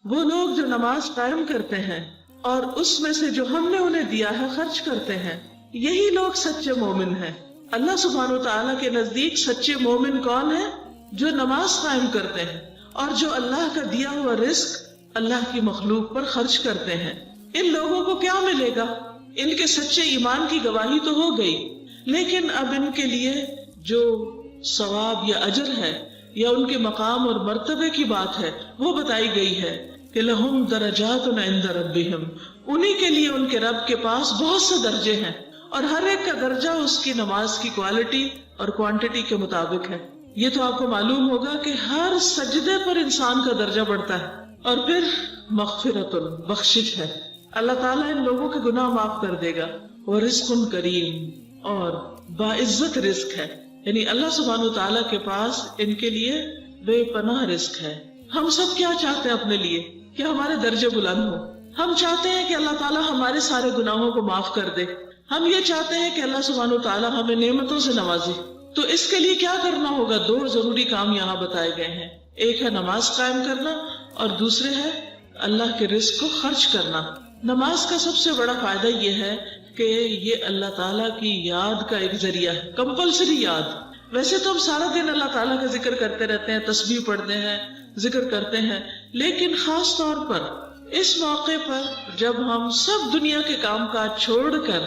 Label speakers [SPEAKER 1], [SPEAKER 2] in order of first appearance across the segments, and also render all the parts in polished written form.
[SPEAKER 1] وہ لوگ جو نماز قائم کرتے ہیں اور اس میں سے جو ہم نے انہیں دیا ہے خرچ کرتے ہیں، یہی لوگ سچے مومن ہیں۔ اللہ سبحانہ و تعالیٰ کے نزدیک سچے مومن کون ہیں؟ جو نماز قائم کرتے ہیں اور جو اللہ کا دیا ہوا رزق اللہ کی مخلوق پر خرچ کرتے ہیں۔ ان لوگوں کو کیا ملے گا؟ ان کے سچے ایمان کی گواہی تو ہو گئی، لیکن اب ان کے لیے جو ثواب یا اجر ہے یا ان کے مقام اور مرتبے کی بات ہے وہ بتائی گئی ہے کہ لہم درجات عند ربہم، انہی کے لیے ان کے رب کے پاس بہت سے درجے ہیں، اور ہر ایک کا درجہ اس کی نماز کی کوالٹی اور کوانٹٹی کے مطابق ہے۔ یہ تو آپ کو معلوم ہوگا کہ ہر سجدے پر انسان کا درجہ بڑھتا ہے۔ اور پھر مغفرت، بخشش ہے، اللہ تعالیٰ ان لوگوں کے گناہ معاف کر دے گا، وہ رزق کریم، اور باعزت رزق ہے، یعنی اللہ سبحانہ تعالیٰ کے پاس ان کے لیے بے پناہ رزق ہے۔ ہم سب کیا چاہتے ہیں اپنے لیے؟ کہ ہمارے درجے بلند ہوں۔ ہم چاہتے ہیں کہ اللہ تعالیٰ ہمارے سارے گناہوں کو معاف کر دے۔ ہم یہ چاہتے ہیں کہ اللہ سبحانہ تعالیٰ ہمیں نعمتوں سے نوازے۔ تو اس کے لیے کیا کرنا ہوگا؟ دو ضروری کام یہاں بتائے گئے ہیں، ایک ہے نماز قائم کرنا اور دوسرے ہے اللہ کے رزق کو خرچ کرنا۔ نماز کا سب سے بڑا فائدہ یہ ہے کہ یہ اللہ تعالیٰ کی یاد کا ایک ذریعہ ہے، کمپلسری یاد۔ ویسے تو ہم سارا دن اللہ تعالیٰ کا ذکر کرتے رہتے ہیں، تسبیح پڑھتے ہیں، ذکر کرتے ہیں، لیکن خاص طور پر اس موقع پر جب ہم سب دنیا کے کام کاج چھوڑ کر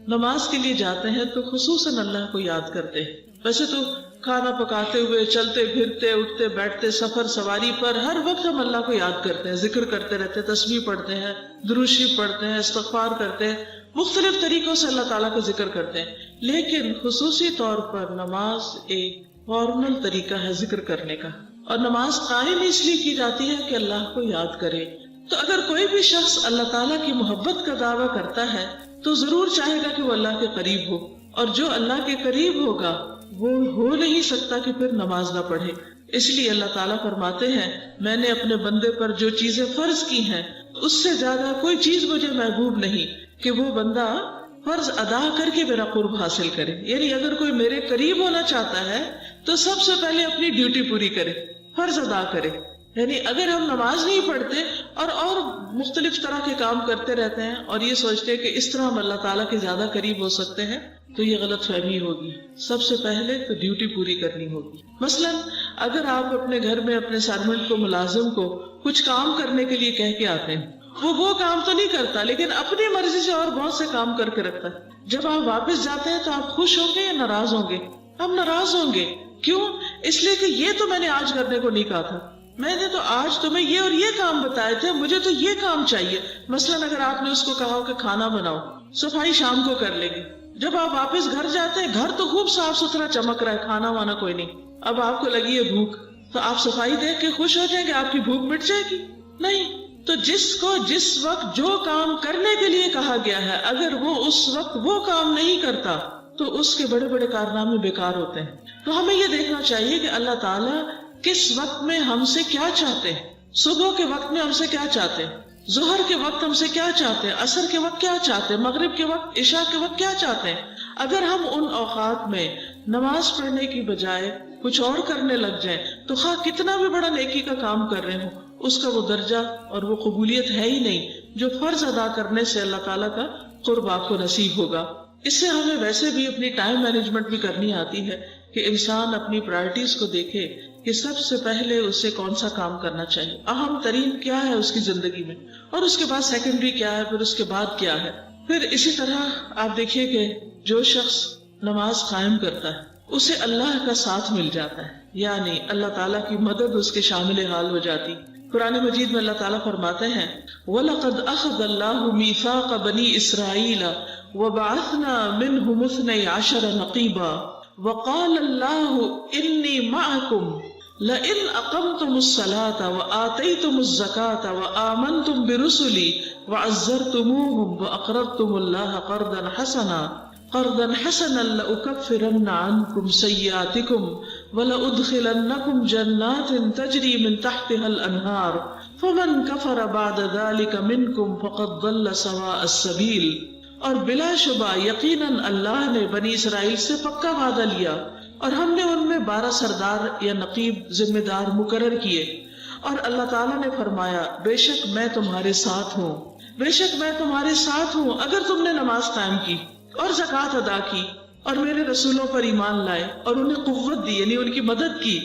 [SPEAKER 1] نماز کے لیے جاتے ہیں تو خصوصاً اللہ کو یاد کرتے ہیں۔ ویسے تو کھانا پکاتے ہوئے، چلتے پھرتے، اٹھتے بیٹھتے، سفر سواری پر ہر وقت ہم اللہ کو یاد کرتے ہیں، ذکر کرتے رہتے ہیں، تسبیح پڑھتے ہیں، درود شریف پڑھتے ہیں، استغفار کرتے ہیں، مختلف طریقوں سے اللہ تعالیٰ کا ذکر کرتے ہیں، لیکن خصوصی طور پر نماز ایک فارمل طریقہ ہے ذکر کرنے کا، اور نماز قائم اس لیے کی جاتی ہے کہ اللہ کو یاد کرے۔ تو اگر کوئی بھی شخص اللہ تعالیٰ کی محبت کا دعویٰ کرتا ہے تو ضرور چاہے گا کہ وہ اللہ کے قریب ہو، اور جو اللہ کے قریب ہوگا وہ ہو نہیں سکتا کہ پھر نماز نہ پڑھے۔ اس لیے اللہ تعالیٰ فرماتے ہیں میں نے اپنے بندے پر جو چیزیں فرض کی ہیں اس سے زیادہ کوئی چیز مجھے محبوب نہیں کہ وہ بندہ فرض ادا کر کے میرا قرب حاصل کرے۔ یعنی اگر کوئی میرے قریب ہونا چاہتا ہے تو سب سے پہلے اپنی ڈیوٹی پوری کرے، فرض ادا کرے۔ یعنی اگر ہم نماز نہیں پڑھتے اور مختلف طرح کے کام کرتے رہتے ہیں اور یہ سوچتے ہیں کہ اس طرح ہم اللہ تعالیٰ کے زیادہ قریب ہو سکتے ہیں تو یہ غلط فہمی ہوگی۔ سب سے پہلے تو ڈیوٹی پوری کرنی ہوگی۔ مثلا اگر آپ اپنے گھر میں اپنے سرونٹ کو، ملازم کو کچھ کام کرنے کے لیے کہہ کے آتے ہیں، وہ کام تو نہیں کرتا لیکن اپنی مرضی سے اور بہت سے کام کر کے رکھتا ہے۔ جب آپ واپس جاتے ہیں تو آپ خوش ہوں گے یا ناراض ہوں گے؟ ہم ناراض ہوں گے۔ کیوں؟ اس لیے کہ یہ تو میں نے آج کرنے کو نہیں کہا تھا، میں نے تو آج تمہیں یہ اور یہ کام بتائے تھے، مجھے تو یہ کام چاہیے۔ مثلا اگر آپ نے اس کو کہا ہو کہ کھانا بناؤ، صفائی شام کو کر لے گی، جب آپ واپس گھر جاتے ہیں گھر تو خوب صاف ستھرا چمک رہا ہے، کھانا وانا کوئی نہیں، اب آپ کو لگی ہے بھوک، تو آپ صفائی دیکھ کے خوش ہو جائیں گے؟ آپ کی بھوک مٹ جائے گی؟ نہیں۔ تو جس کو جس وقت جو کام کرنے کے لیے کہا گیا ہے اگر وہ اس وقت وہ کام نہیں کرتا تو اس کے بڑے بڑے کارنامے بیکار ہوتے ہیں۔ تو ہمیں یہ دیکھنا چاہیے کہ اللہ تعالیٰ کس وقت میں ہم سے کیا چاہتے ہیں، صبح کے وقت میں ہم سے کیا چاہتے ہیں، ظہر کے وقت ہم سے کیا چاہتے ہیں، عصر کے وقت کیا چاہتے ہیں، مغرب کے وقت، عشاء کے وقت کیا چاہتے ہیں۔ اگر ہم ان اوقات میں نماز پڑھنے کی بجائے کچھ اور کرنے لگ جائیں تو خواہ کتنا بھی بڑا نیکی کا کام کر رہے ہوں اس کا وہ درجہ اور وہ قبولیت ہے ہی نہیں جو فرض ادا کرنے سے اللہ تعالیٰ کا قرب آپ کو نصیب ہوگا۔ اس سے ہمیں ویسے بھی اپنی ٹائم مینجمنٹ بھی کرنی آتی ہے کہ انسان اپنی پرائرٹیز کو دیکھے کہ سب سے پہلے اسے کون سا کام کرنا چاہیے، اہم ترین کیا ہے اس کی زندگی میں، اور اس کے بعد سیکنڈری کیا ہے، پھر اس کے بعد کیا ہے۔ پھر اسی طرح آپ دیکھیے کہ جو شخص نماز قائم کرتا ہے اسے اللہ کا ساتھ مل جاتا ہے، یعنی اللہ تعالیٰ کی مدد اس کے شامل حال ہو جاتی۔ قرآن مجید میں اللہ تعالیٰ فرماتے ہیں وَلَقَدْ أَخَذَ اللَّهُ مِيثَاقَ بَنِي إِسْرَائِيلَ وَبَعَثْنَا مِنْهُمُ 12 نَقِيبًا وَقَالَ اللَّهُ إِنِّي مَعَكُمْ لَئِنْ أَقَمْتُمُ الصَّلَاةَ وَآتَيْتُمُ الزَّكَاةَ وَآمَنْتُمْ بِرُسُلِي وَعَزَّرْتُمُوهُمْ وَأَقْرَضْتُمُ اللَّهَ قرضا حسنا لأكفرن عنكم سيئاتكم ولأدخلنكم جنات تجري من تحتها الأنهار فمن كفر بعد ذلك منكم فقد ضل سواء السبيل۔ اور بلا شبہ یقیناً اللہ نے بنی اسرائیل سے پکا وعدہ لیا اور ہم نے ان میں 12 سردار یا نقیب ذمہ دار مقرر کیے، اور اللہ تعالیٰ نے فرمایا بے شک میں تمہارے ساتھ ہوں، بے شک میں تمہارے ساتھ ہوں اگر تم نے نماز قائم کی اور زکوٰۃ ادا کی اور میرے رسولوں پر ایمان لائے اور انہیں قوت دی یعنی ان کی مدد کی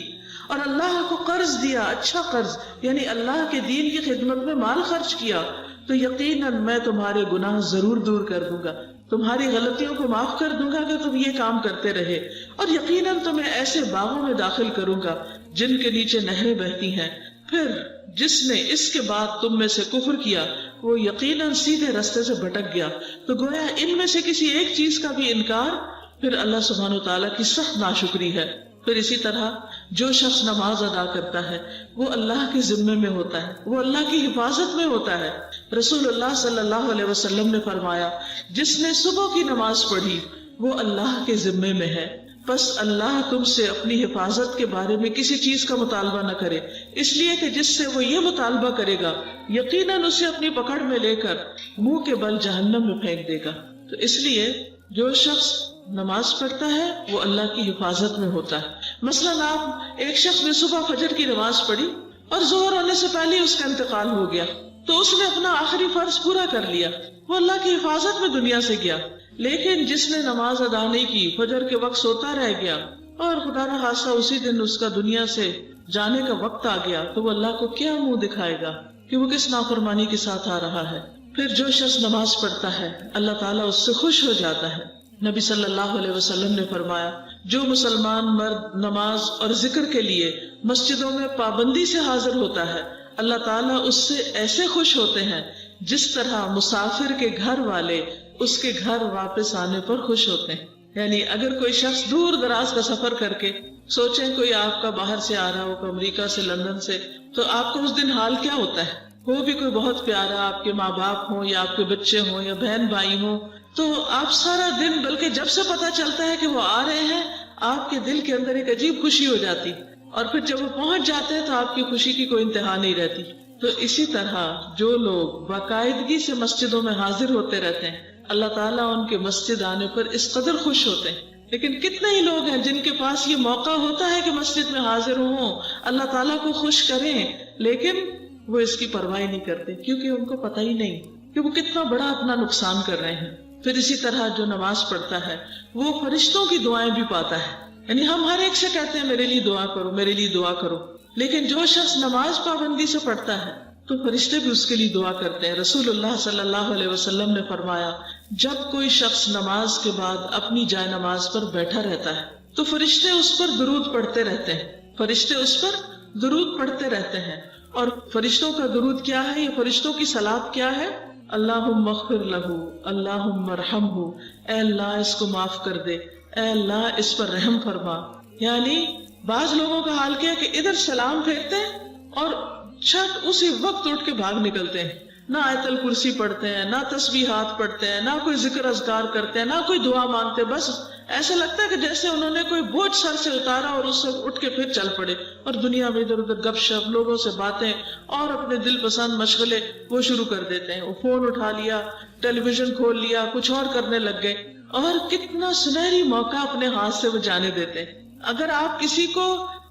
[SPEAKER 1] اور اللہ کو قرض دیا، اچھا قرض یعنی اللہ کے دین کی خدمت میں مال خرچ کیا، تو یقیناً میں تمہارے گناہ ضرور دور کر دوں گا، تمہاری غلطیوں کو معاف کر دوں گا کہ تم یہ کام کرتے رہے، اور یقیناً تمہیں ایسے باغوں میں داخل کروں گا جن کے نیچے نہریں بہتی ہیں۔ پھر جس نے اس کے بعد تم میں سے کفر کیا وہ یقیناً سیدھے رستے سے بھٹک گیا۔ تو گویا ان میں سے کسی ایک چیز کا بھی انکار پھر اللہ سبحانہ و تعالیٰ کی سخت ناشکری ہے۔ پھر اسی طرح جو شخص نماز ادا کرتا ہے وہ اللہ کے ذمے میں ہوتا ہے، وہ اللہ کی حفاظت میں ہوتا ہے۔ رسول اللہ صلی اللہ علیہ وسلم نے فرمایا جس نے صبح کی نماز پڑھی وہ اللہ کے ذمے میں ہے، بس اللہ تم سے اپنی حفاظت کے بارے میں کسی چیز کا مطالبہ نہ کرے، اس لیے کہ جس سے وہ یہ مطالبہ کرے گا یقیناً اسے اپنی پکڑ میں لے کر منہ کے بل جہنم میں پھینک دے گا۔ تو اس لیے جو شخص نماز پڑھتا ہے وہ اللہ کی حفاظت میں ہوتا ہے۔ مثلاً آپ ایک شخص نے صبح فجر کی نماز پڑھی اور ظہر ہونے سے پہلے اس کا انتقال ہو گیا، تو اس نے اپنا آخری فرض پورا کر لیا، وہ اللہ کی حفاظت میں دنیا سے گیا۔ لیکن جس نے نماز ادا نہیں کی، فجر کے وقت سوتا رہ گیا اور خدا نہ خاصہ اسی دن اس کا دنیا سے جانے کا وقت آ گیا، تو وہ اللہ کو کیا منہ دکھائے گا کہ وہ کس نافرمانی کے ساتھ آ رہا ہے۔ پھر جو شخص نماز پڑھتا ہے اللہ تعالیٰ اس سے خوش ہو جاتا ہے۔ نبی صلی اللہ علیہ وسلم نے فرمایا جو مسلمان مرد نماز اور ذکر کے لیے مسجدوں میں پابندی سے حاضر ہوتا ہے اللہ تعالیٰ اس سے ایسے خوش ہوتے ہیں جس طرح مسافر کے گھر والے اس کے گھر واپس آنے پر خوش ہوتے ہیں۔ یعنی اگر کوئی شخص دور دراز کا سفر کر کے سوچیں کوئی آپ کا باہر سے آ رہا ہو، امریکہ سے، لندن سے، تو آپ کو اس دن حال کیا ہوتا ہے؟ وہ بھی کوئی بہت پیارا، آپ کے ماں باپ ہوں یا آپ کے بچے ہوں یا بہن بھائی ہوں، تو آپ سارا دن، بلکہ جب سے پتا چلتا ہے کہ وہ آ رہے ہیں آپ کے دل کے اندر ایک عجیب خوشی ہو جاتی، اور پھر جب وہ پہنچ جاتے ہیں تو آپ کی خوشی کی کوئی انتہا نہیں رہتی۔ تو اسی طرح جو لوگ باقاعدگی سے مسجدوں میں حاضر ہوتے رہتے ہیں اللہ تعالیٰ ان کے مسجد آنے پر اس قدر خوش ہوتے ہیں۔ لیکن کتنے ہی لوگ ہیں جن کے پاس یہ موقع ہوتا ہے کہ مسجد میں حاضر ہوں، اللہ تعالیٰ کو خوش کریں، لیکن وہ اس کی پرواہ نہیں کرتے کیونکہ ان کو پتہ ہی نہیں کہ وہ کتنا بڑا اپنا نقصان کر رہے ہیں۔ پھر اسی طرح جو نماز پڑھتا ہے وہ فرشتوں کی دعائیں بھی پاتا ہے، یعنی ہم ہر ایک سے کہتے ہیں میرے لیے دعا کرو، میرے لیے دعا کرو، لیکن جو شخص نماز پابندی سے پڑھتا ہے تو فرشتے بھی اس کے لیے دعا کرتے ہیں۔ رسول اللہ صلی اللہ علیہ وسلم نے فرمایا جب کوئی شخص نماز کے بعد اپنی جائے نماز پر بیٹھا رہتا ہے تو فرشتے اس پر درود پڑھتے رہتے ہیں، فرشتے اس پر درود پڑھتے رہتے ہیں۔ اور فرشتوں کا درود کیا ہے؟ یہ فرشتوں کی صلات کیا ہے؟ اللہم اغفر لہ، اللہم ارحمہ، اے اللہ اس کو معاف کر دے، اے اللہ اس پر رحم فرما۔ یعنی بعض لوگوں کا حال کیا ہے کہ ادھر سلام پھینکتے ہیں اور چھٹ اسی وقت اٹھ کے بھاگ نکلتے ہیں، نہ آیت الکرسی پڑھتے ہیں، نہ تسبیحات پڑھتے ہیں، نہ کوئی ذکر اذکار کرتے ہیں، نہ کوئی دعا مانگتے، بس ایسا لگتا ہے کہ جیسے انہوں نے کوئی بوجھ سر سے اتارا اور اس سے اٹھ کے پھر چل پڑے، اور دنیا میں ادھر ادھر گپ شپ، لوگوں سے باتیں اور اپنے دل پسند مشغلے وہ شروع کر دیتے ہیں۔ وہ فون اٹھا لیا، ٹیلی ویژن کھول لیا، کچھ اور کرنے لگ گئے، اور کتنا سنہری موقع اپنے ہاتھ سے وہ جانے دیتے ہیں۔ اگر آپ کسی کو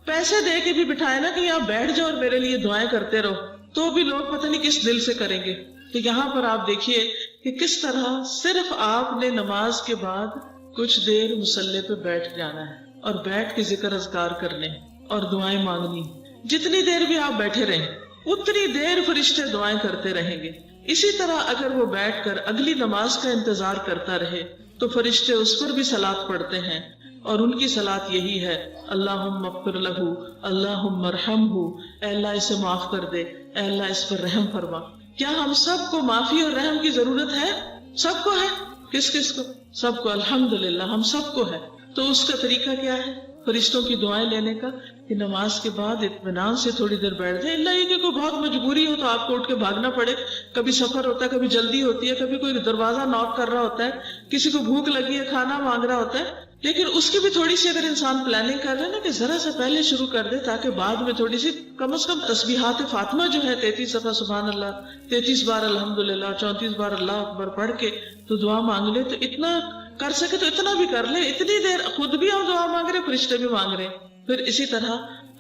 [SPEAKER 1] پیسے دے کے بھی بٹھائے نا کہ آپ بیٹھ جاؤ اور میرے لیے دعائیں کرتے رہو، تو بھی لوگ پتہ نہیں کس دل سے کریں گے۔ کہ یہاں پر آپ دیکھیے کہ کس طرح صرف آپ نے نماز کے بعد کچھ دیر مصلی پہ بیٹھ جانا ہے اور بیٹھ کے ذکر اذکار کرنے اور دعائیں مانگنی۔ جتنی دیر بھی آپ بیٹھے رہیں اتنی دیر فرشتے دعائیں کرتے رہیں گے۔ اسی طرح اگر وہ بیٹھ کر اگلی نماز کا انتظار کرتا رہے تو فرشتے اس پر بھی صلات پڑھتے ہیں، اور ان کی صلات یہی ہے اللہم اغفر لہ، اللہم ارحمہ، اے اللہ اسے معاف کر دے، اے اللہ اس پر رحم فرما۔ کیا ہم سب کو معافی اور رحم کی ضرورت ہے؟ سب کو ہے۔ کس کس کو؟ سب کو، الحمدللہ ہم سب کو ہے۔ تو اس کا طریقہ کیا ہے فرشتوں کی دعائیں لینے کا؟ کہ نماز کے بعد اطمینان سے تھوڑی دیر بیٹھ جائیں، اللہ یہ کہ کوئی بہت مجبوری ہو تو آپ کو اٹھ کے بھاگنا پڑے، کبھی سفر ہوتا ہے، کبھی جلدی ہوتی ہے، کبھی کوئی دروازہ ناک کر رہا ہوتا ہے، کسی کو بھوک لگی ہے، کھانا مانگ رہا ہوتا ہے، لیکن اس کی بھی تھوڑی سی اگر انسان پلاننگ کر رہے ہیں نا کہ ذرا سا پہلے شروع کر دے تاکہ بعد میں تھوڑی سی کم از کم تسبیحات فاطمہ جو ہے 33 دفعہ سبحان اللہ، 33 بار الحمدللہ، 34 بار اللہ اکبر پڑھ کے تو دعا مانگ لے، تو اتنا کر سکے تو اتنا بھی کر لے۔ اتنی دیر خود بھی ہم دعا مانگ رہے، فرشتے بھی مانگ رہے ہیں۔ پھر اسی طرح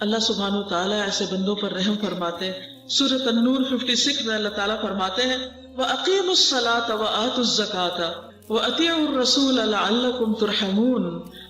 [SPEAKER 1] اللہ سبحانہ تعالیٰ ایسے بندوں پر رحم فرماتے ہیں. سورۃ النور 56 میں اللہ تعالیٰ فرماتے ہیں وَأَقِيمُوا الصَّلَاةَ وَآتُوا الزَّكَاةَ وَأَطِيعُوا الرَّسُولَ لَعَلَّكُمْ تُرْحَمُونَ.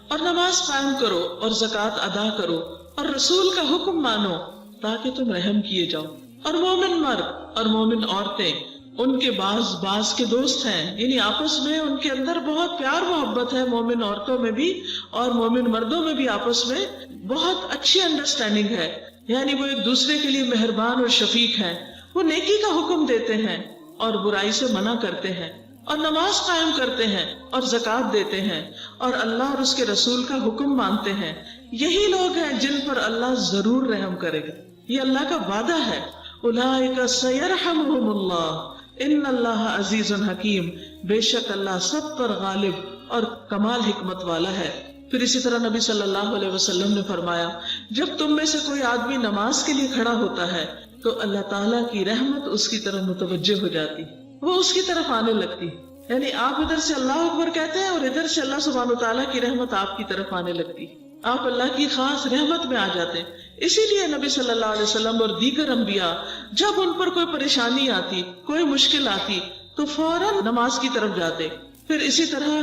[SPEAKER 1] اور نماز قائم کرو اور زکوٰۃ ادا کرو اور رسول کا حکم مانو تاکہ تم رحم کیے جاؤ. اور مومن مرد اور مومن عورتیں ان کے بعض کے دوست ہیں، یعنی آپس میں ان کے اندر بہت پیار محبت ہے. مومن عورتوں میں بھی اور مومن مردوں میں بھی آپس میں بہت اچھی انڈرسٹینڈنگ ہے، یعنی وہ ایک دوسرے کے لیے مہربان اور شفیق ہیں. وہ نیکی کا حکم دیتے ہیں اور برائی سے منع کرتے ہیں اور نماز قائم کرتے ہیں اور زکوٰۃ دیتے ہیں اور اللہ اور اس کے رسول کا حکم مانتے ہیں. یہی لوگ ہیں جن پر اللہ ضرور رحم کرے گا، یہ اللہ کا وعدہ ہے. اولئک سیرحمہم اللہ ان اللہ عزیز حکیم. بے شک اللہ سب پر غالب اور کمال حکمت والا ہے. پھر اسی طرح نبی صلی اللہ علیہ وسلم نے فرمایا جب تم میں سے کوئی آدمی نماز کے لیے کھڑا ہوتا ہے تو اللہ تعالیٰ کی رحمت اس کی طرف متوجہ ہو جاتی، وہ اس کی طرف آنے لگتی. یعنی آپ ادھر سے اللہ اکبر کہتے ہیں اور ادھر سے اللہ سبحانہ تعالیٰ کی رحمت آپ کی طرف آنے لگتی، آپ اللہ کی خاص رحمت میں آ جاتے ہیں. اسی لیے نبی صلی اللہ علیہ وسلم اور دیگر انبیاء جب ان پر کوئی پریشانی آتی، کوئی مشکل آتی تو فوراً نماز کی طرف جاتے. پھر اسی طرح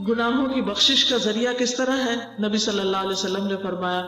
[SPEAKER 1] گناہوں کی بخشش کا ذریعہ کس طرح ہے؟ نبی صلی اللہ علیہ وسلم نے فرمایا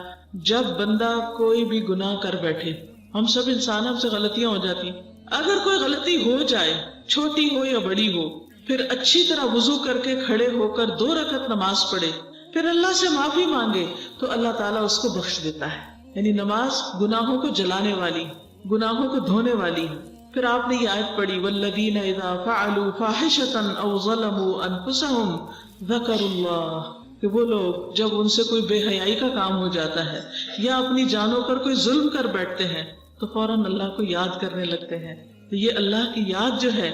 [SPEAKER 1] جب بندہ کوئی بھی گناہ کر بیٹھے، ہم سب انسان ہم سے غلطیاں ہو جاتی، اگر کوئی غلطی ہو جائے چھوٹی ہو یا بڑی ہو، پھر اچھی طرح وضو کر کے کھڑے ہو کر 2 رکعت نماز پڑھے، پھر اللہ سے معافی مانگے تو اللہ تعالیٰ اس کو بخش دیتا ہے. یعنی نماز گناہوں کو جلانے والی، گناہوں کو دھونے والی ہے. پھر آپ نے یہ آیت پڑھی والذین اذا فعلوا فاحشۃ او ظلموا انفسهم ذکروا اللہ، کہ وہ لوگ جب ان سے کوئی بے حیائی کا کام ہو جاتا ہے یا اپنی جانوں پر کوئی ظلم کر بیٹھتے ہیں تو فوراً اللہ کو یاد کرنے لگتے ہیں. تو یہ اللہ کی یاد جو ہے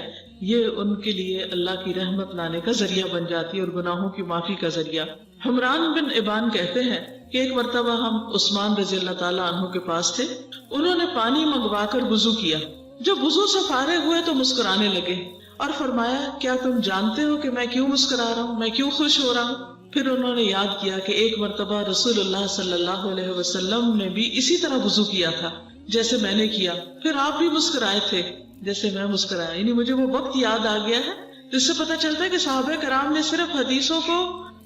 [SPEAKER 1] یہ ان کے لیے اللہ کی رحمت لانے کا ذریعہ بن جاتی ہے اور گناہوں کی معافی کا ذریعہ. حمران بن ابان کہتے ہیں کہ ایک مرتبہ ہم عثمان رضی اللہ تعالیٰ عنہ کے پاس تھے، انہوں نے پانی منگوا کر وضو کیا. جب وضو سے فارغ ہوئے تو مسکرانے لگے اور فرمایا کیا تم جانتے ہو کہ میں کیوں مسکرا رہا ہوں، میں کیوں خوش ہو رہا ہوں؟ پھر انہوں نے یاد کیا کہ ایک مرتبہ رسول اللہ صلی اللہ علیہ وسلم نے بھی اسی طرح وضو کیا تھا جیسے میں نے کیا، پھر آپ بھی مسکرائے تھے جیسے میں مسکرایا. یعنی مجھے وہ وقت یاد آ گیا ہے. جس سے پتہ چلتا ہے کہ صحابہ کرام نے صرف حدیثوں کو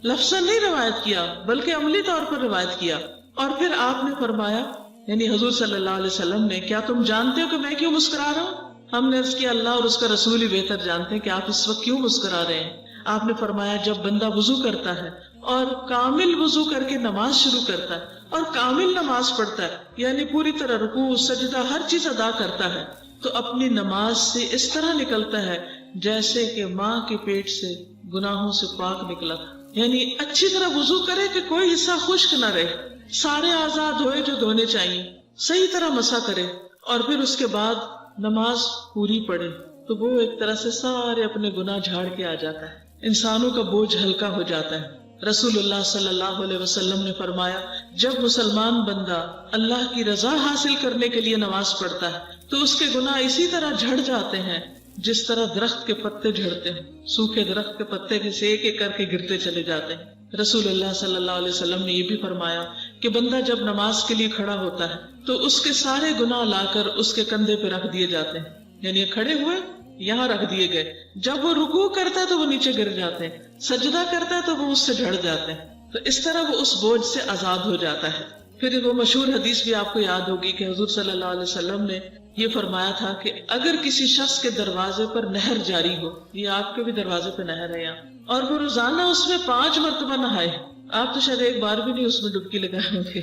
[SPEAKER 1] لفظاً نہیں روایت کیا بلکہ عملی طور پر روایت کیا. اور پھر آپ نے فرمایا یعنی حضور صلی اللہ علیہ وسلم نے کیا تم جانتے ہو کہ میں کیوں مسکرا رہا ہوں؟ ہم نے عرض کیا اللہ اور اس کا رسول ہی بہتر جانتے ہیں کہ آپ اس وقت کیوں مسکرا رہے ہیں. آپ نے فرمایا جب بندہ وضو کرتا ہے اور کامل وضو کر کے نماز شروع کرتا ہے اور کامل نماز پڑھتا ہے یعنی پوری طرح رکوع سجدہ ہر چیز ادا کرتا ہے تو اپنی نماز سے اس طرح نکلتا ہے جیسے کہ ماں کے پیٹ سے گناہوں سے پاک نکلا تھا. یعنی اچھی طرح وضو کرے کہ کوئی حصہ خشک نہ رہے، سارے اعضاء دھوئے جو دھونے چاہیے، صحیح طرح مسح کرے اور پھر اس کے بعد نماز پوری پڑھے تو وہ ایک طرح سے سارے اپنے گناہ جھاڑ کے آ جاتا ہے، انسانوں کا بوجھ ہلکا ہو جاتا ہے. رسول اللہ صلی اللہ علیہ وسلم نے فرمایا جب مسلمان بندہ اللہ کی رضا حاصل کرنے کے لیے نماز پڑھتا ہے تو اس کے گناہ اسی طرح جھڑ جاتے ہیں جس طرح درخت کے پتے جھڑتے ہیں. سوکھے درخت کے پتے سے ایک ایک کر کے گرتے چلے جاتے ہیں. رسول اللہ صلی اللہ علیہ وسلم نے یہ بھی فرمایا کہ بندہ جب نماز کے لیے کھڑا ہوتا ہے تو اس کے سارے گناہ لا کر اس کے کندھے پہ رکھ دیے جاتے ہیں. یعنی کھڑے ہوئے یہاں رکھ دیے گئے، جب وہ رکوع کرتا ہے تو وہ نیچے گر جاتے ہیں، سجدہ کرتا ہے تو وہ اس سے جھڑ جاتے ہیں. تو اس طرح وہ اس بوجھ سے آزاد ہو جاتا ہے. پھر وہ مشہور حدیث بھی آپ کو یاد ہوگی کہ حضور صلی اللہ علیہ وسلم نے یہ فرمایا تھا کہ اگر کسی شخص کے دروازے پر نہر جاری ہو، یہ آپ کے بھی دروازے پہ نہر ہے یہاں، اور وہ روزانہ اس میں 5 مرتبہ نہائے، آپ تو شاید ایک بار بھی نہیں اس میں ڈبکی لگائے ہوں گے،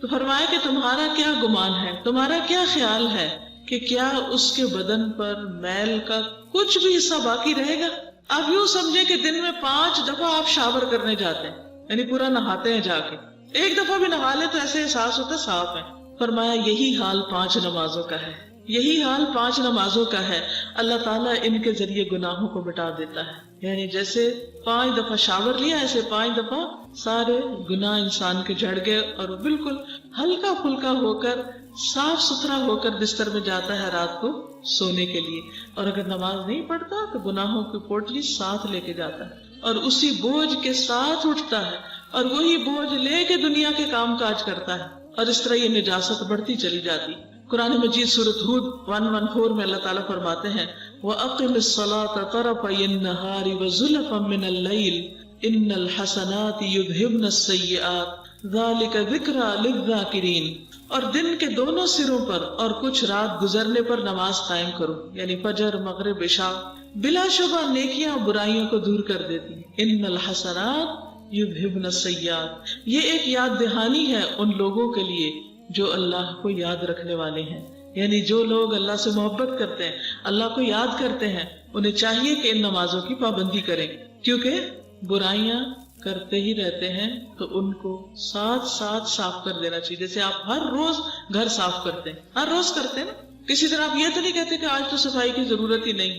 [SPEAKER 1] تو فرمایا کہ تمہارا کیا گمان ہے، تمہارا کیا خیال ہے کہ کیا اس کے بدن پر میل کا کچھ بھی حصہ باقی رہے گا؟ آپ یوں سمجھے کہ دن میں 5 دفعہ آپ شاور کرنے جاتے ہیں، یعنی پورا نہاتے ہیں جا کے، ایک دفعہ بھی نہا لے تو ایسے احساس ہوتا ہے صاف ہے. فرمایا یہی حال 5 نمازوں کا ہے، یہی حال 5 نمازوں کا ہے. اللہ تعالیٰ ان کے ذریعے گناہوں کو مٹا دیتا ہے. یعنی جیسے 5 دفعہ شاور لیا ایسے 5 دفعہ سارے گناہ انسان کے جھڑ گئے اور بالکل ہلکا پھلکا ہو کر صاف ستھرا ہو کر بستر میں جاتا ہے رات کو سونے کے لیے. اور اگر نماز نہیں پڑھتا تو گناہوں کی پوٹلی ساتھ لے کے جاتا ہے اور اسی بوجھ کے ساتھ اٹھتا ہے اور وہی بوجھ لے کے دنیا کے کام کاج کرتا ہے اور اس طرح یہ نجاست بڑھتی چلی جاتی. قرآن مجید سورۃ ہود 114 میں اللہ تعالیٰ فرماتے ہیں وَأَقِمِ الصَّلَاةَ طَرَفَيِ النَّهَارِ وَزُلَفًا مِّنَ اللَّيْلِ إِنَّ الْحَسَنَاتِ يُذْهِبْنَ السَّيِّئَاتِ ذَلِكَ ذِكْرَىٰ لِلذَّاكِرِينَ. اور دن کے دونوں سروں پر اور کچھ رات گزرنے پر نماز قائم کرو، یعنی فجر، مغرب، عشاء. بلا شبہ نیکیاں برائیوں کو دور کر دیتی. ان الحسنات یذہبن السیئات. یہ ایک یاد دہانی ہے ان لوگوں کے لیے جو اللہ کو یاد رکھنے والے ہیں. یعنی جو لوگ اللہ سے محبت کرتے ہیں، اللہ کو یاد کرتے ہیں، انہیں چاہیے کہ ان نمازوں کی پابندی کریں، کیونکہ برائیاں کرتے ہی رہتے ہیں تو ان کو ساتھ ساتھ صاف کر دینا چاہیے. جیسے آپ ہر روز گھر صاف کرتے ہیں، ہر روز کرتے ہیں نا. کسی طرح آپ یہ تو نہیں کہتے کہ آج تو صفائی کی ضرورت ہی نہیں.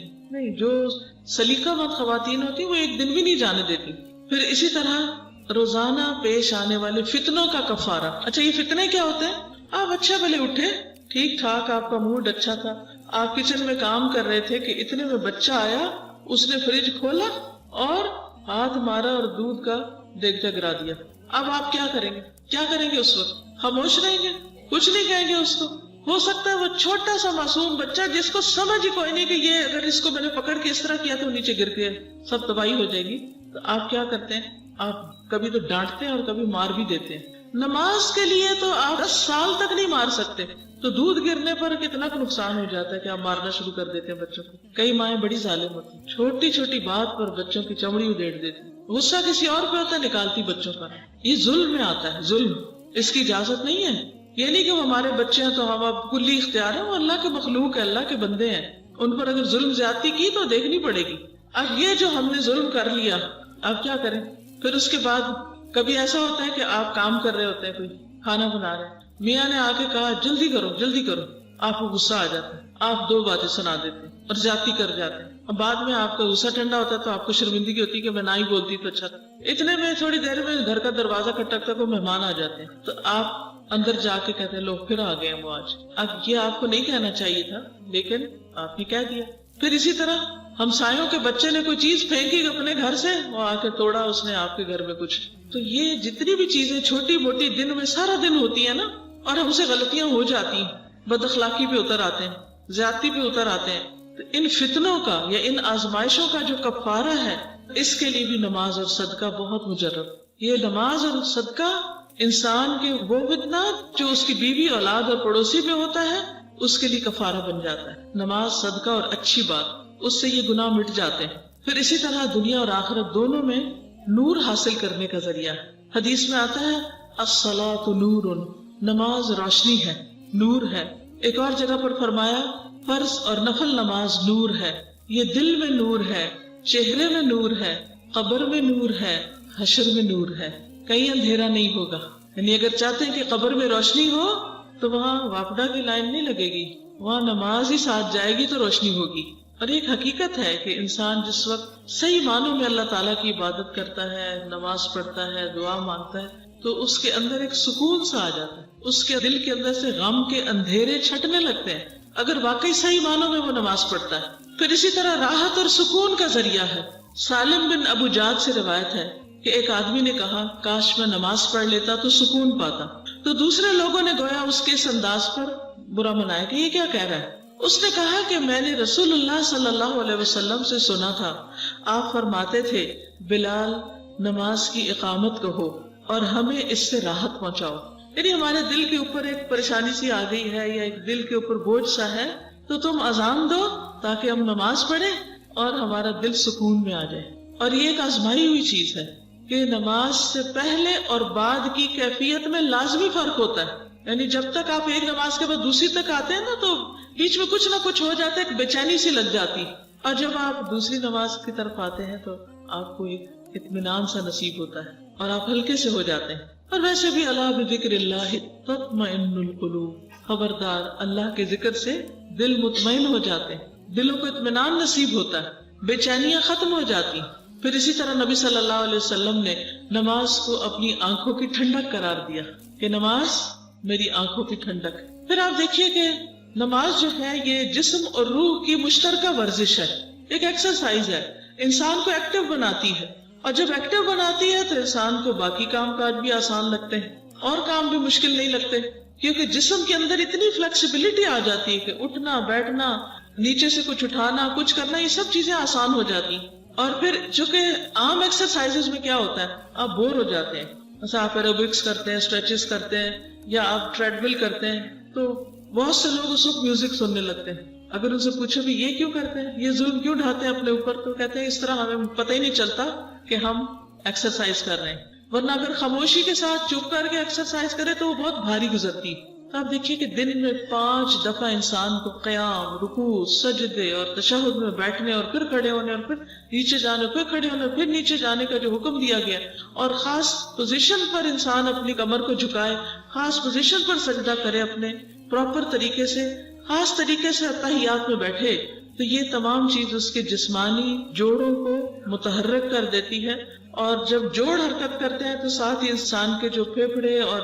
[SPEAKER 1] جو سلیقہ مند خواتین ہوتی وہ ایک دن بھی نہیں جانے دیتی. پھر اسی طرح روزانہ پیش آنے والے فتنوں کا کفارہ. اچھا یہ فتنے کیا ہوتے ہیں؟ آپ اچھا بھلے اٹھے، ٹھیک ٹھاک، آپ کا موڈ اچھا تھا، آپ کچن میں کام کر رہے تھے کہ اتنے میں بچہ آیا، اس نے فریج کھولا اور ہاتھ مارا اور دودھ کا دیگچا گرا دیا. اب آپ کیا کریں گے؟ کیا کریں گے اس وقت؟ خاموش رہیں گے، کچھ نہیں کہیں گے اس کو. ہو سکتا ہے وہ چھوٹا سا معصوم بچہ جس کو سمجھ ہی کوئی نہیں کہ یہ اگر اس کو میں نے پکڑ کے اس طرح کیا تو نیچے گر کے سب تباہی ہو جائے گی. تو آپ کیا کرتے ہیں؟ آپ کبھی تو ڈانٹتے ہیں اور کبھی مار بھی دیتے ہیں. نماز کے لیے تو آپ 10 سال تک نہیں مار سکتے، تو دودھ گرنے پر کتنا نقصان ہو جاتا ہے کہ آپ مارنا شروع کر دیتے ہیں بچوں کو. کئی مائیں بڑی ظالم ہوتی ہیں، چھوٹی چھوٹی بات پر بچوں کی چمڑی ادھیڑ دیتی. غصہ کسی اور پہ ہوتا ہے، نکالتی بچوں کا. یہ ظلم میں آتا ہے، ظلم. اس کی اجازت نہیں ہے. یہ نہیں کہ وہ ہمارے بچے ہیں تو ہم اب کلی اختیار ہیں. وہ اللہ کے مخلوق ہے، اللہ کے بندے ہیں. ان پر اگر ظلم زیادتی کی تو دیکھنی پڑے گی. اب یہ جو ہم نے ظلم کر لیا، اب کیا کریں؟ پھر اس کے بعد کبھی ایسا ہوتا ہے کہ آپ کام کر رہے ہوتے ہیں، کوئی کھانا بنا رہے ہیں، میاں نے آ کے کہا جلدی کرو جلدی کرو، آپ کو غصہ آ جاتا ہے، آپ 2 باتیں سنا دیتے ہیں اور زیادتی کر جاتے ہیں. اب بعد میں آپ کا غصہ ٹھنڈا ہوتا ہے تو آپ کو شرمندگی ہوتی ہے کہ میں نہ ہی بولتی تو اچھا تھا. اتنے میں تھوڑی دیر میں گھر کا دروازہ کھٹکتا کوئی مہمان آ جاتے ہیں، تو آپ اندر جا کے کہتے ہیں لوگ پھر آ گئے وہ آج. اب یہ آپ کو نہیں کہنا چاہیے تھا لیکن آپ نے کہہ دیا. پھر اسی طرح ہمسایوں کے بچے نے کوئی چیز پھینکی اپنے گھر سے، وہ آ کے توڑا اس نے آپ کے گھر میں کچھ. تو یہ جتنی بھی چیزیں چھوٹی موٹی دن میں سارا دن ہوتی ہیں نا، اور ہم سے غلطیاں ہو جاتی ہیں، بد اخلاقی پہ اتر آتے ہیں، زیادتی پہ اتر آتے ہیں. تو ان فتنوں کا یا ان آزمائشوں کا جو کفارہ ہے، اس کے لیے بھی نماز اور صدقہ بہت مجرب. یہ نماز اور صدقہ انسان کے وہ فتنہ جو اس کی بیوی، اولاد اور پڑوسی میں ہوتا ہے، اس کے لیے کفارہ بن جاتا ہے. نماز، صدقہ اور اچھی بات، اس سے یہ گناہ مٹ جاتے ہیں. پھر اسی طرح دنیا اور آخرت دونوں میں نور حاصل کرنے کا ذریعہ. حدیث میں آتا ہے الصلاۃ نور، نماز روشنی ہے، نور ہے. ایک اور جگہ پر فرمایا فرض اور نفل نماز نور ہے. یہ دل میں نور ہے، چہرے میں نور ہے، قبر میں نور ہے، حشر میں نور ہے. کہیں اندھیرا نہیں ہوگا. یعنی اگر چاہتے ہیں کہ قبر میں روشنی ہو تو وہاں واپڈا کی لائن نہیں لگے گی، وہاں نماز ہی ساتھ جائے گی تو روشنی ہوگی. اور ایک حقیقت ہے کہ انسان جس وقت صحیح معنوں میں اللہ تعالیٰ کی عبادت کرتا ہے، نماز پڑھتا ہے، دعا مانگتا ہے، تو اس کے اندر ایک سکون سا آ جاتا ہے. اس کے دل کے اندر سے غم کے اندھیرے چھٹنے لگتے ہیں اگر واقعی صحیح معنوں میں وہ نماز پڑھتا ہے. پھر اسی طرح راحت اور سکون کا ذریعہ ہے. سالم بن ابو جاد سے روایت ہے کہ ایک آدمی نے کہا کاش میں نماز پڑھ لیتا تو سکون پاتا. تو دوسرے لوگوں نے گویا اس کے اس انداز پر برا منایا کہ یہ کیا کہہ رہا ہے. اس نے کہا کہ میں نے رسول اللہ صلی اللہ علیہ وسلم سے سنا تھا، آپ فرماتے تھے بلال نماز کی اقامت کہو اور ہمیں اس سے راحت پہنچاؤ. یعنی ہمارے دل کے اوپر ایک پریشانی سی آ گئی ہے یا ایک دل کے اوپر بوجھ سا ہے، تو تم اذان دو تاکہ ہم نماز پڑھیں اور ہمارا دل سکون میں آ جائے. اور یہ ایک آزمائی ہوئی چیز ہے کہ نماز سے پہلے اور بعد کی کیفیت میں لازمی فرق ہوتا ہے. یعنی جب تک آپ ایک نماز کے بعد دوسری تک آتے ہیں نا تو بیچ میں کچھ نہ کچھ ہو جاتا ہے، ایک بے چینی سی لگ جاتی. اور جب آپ دوسری نماز کی طرف آتے ہیں تو آپ کو ایک اطمینان سا نصیب ہوتا ہے اور آپ ہلکے سے ہو جاتے ہیں. اور ویسے بھی الا بذکر اللہ تطمئن القلوب، خبردار اللہ کے ذکر سے دل مطمئن ہو جاتے ہیں، دلوں کو اطمینان نصیب ہوتا ہے، بے چینیاں ختم ہو جاتی. پھر اسی طرح نبی صلی اللہ علیہ وسلم نے نماز کو اپنی آنکھوں کی ٹھنڈک قرار دیا کہ نماز میری آنکھوں کی ٹھنڈک. پھر آپ دیکھیے کہ نماز جو ہے یہ جسم اور روح کی مشترکہ ورزش ہے، ایک ایکسرسائز ہے، انسان کو ایکٹیو بناتی ہے. اور جب ایکٹیو بناتی ہے تو انسان کو باقی کام کاج بھی آسان لگتے ہیں. اور کام بھی مشکل نہیں لگتے، کیونکہ جسم کے اندر اتنی فلیکسیبلٹی آ جاتی ہے کہ اٹھنا بیٹھنا، نیچے سے کچھ اٹھانا، کچھ کرنا، یہ سب چیزیں آسان ہو جاتی ہیں۔ اور پھر چونکہ عام ایکسرسائزز میں کیا ہوتا ہے، آپ بور ہو جاتے ہیں، جیسے آپ ایروبکس کرتے ہیں، اسٹریچز کرتے ہیں، یا آپ ٹریڈ مل کرتے ہیں، تو بہت سے لوگ اس وقت میوزک سننے لگتے ہیں۔ اگر ان سے پوچھو بھی یہ کیوں کرتے ہیں، یہ ظلم کیوں ڈھاتے ہیں اپنے اوپر، تو کہتے ہیں اس طرح ہمیں پتہ ہی نہیں چلتا کہ ہم ایکسرسائز کر رہے ہیں، ورنہ اگر خاموشی کے ساتھ چپ کر کے ایکسرسائز کرے تو وہ بہت بھاری گزرتی۔ تو آپ دیکھیے کہ دن میں 5 دفعہ انسان کو قیام، رکوع، سجدے اور تشہد میں بیٹھنے اور پھر کھڑے ہونے اور پھر نیچے جانے، پھر کھڑے ہونے، پھر نیچے جانے کا جو حکم دیا گیا، اور خاص پوزیشن پر انسان اپنی کمر کو جھکائے، خاص پوزیشن پر سجدہ کرے، اپنے پراپر طریقے سے، خاص طریقے سے اتحیات میں بیٹھے، تو یہ تمام چیز اس کے جسمانی جوڑوں کو متحرک کر دیتی ہے۔ اور جب جوڑ حرکت کرتے ہیں تو ساتھ ہی انسان کے جو پھیپھڑے اور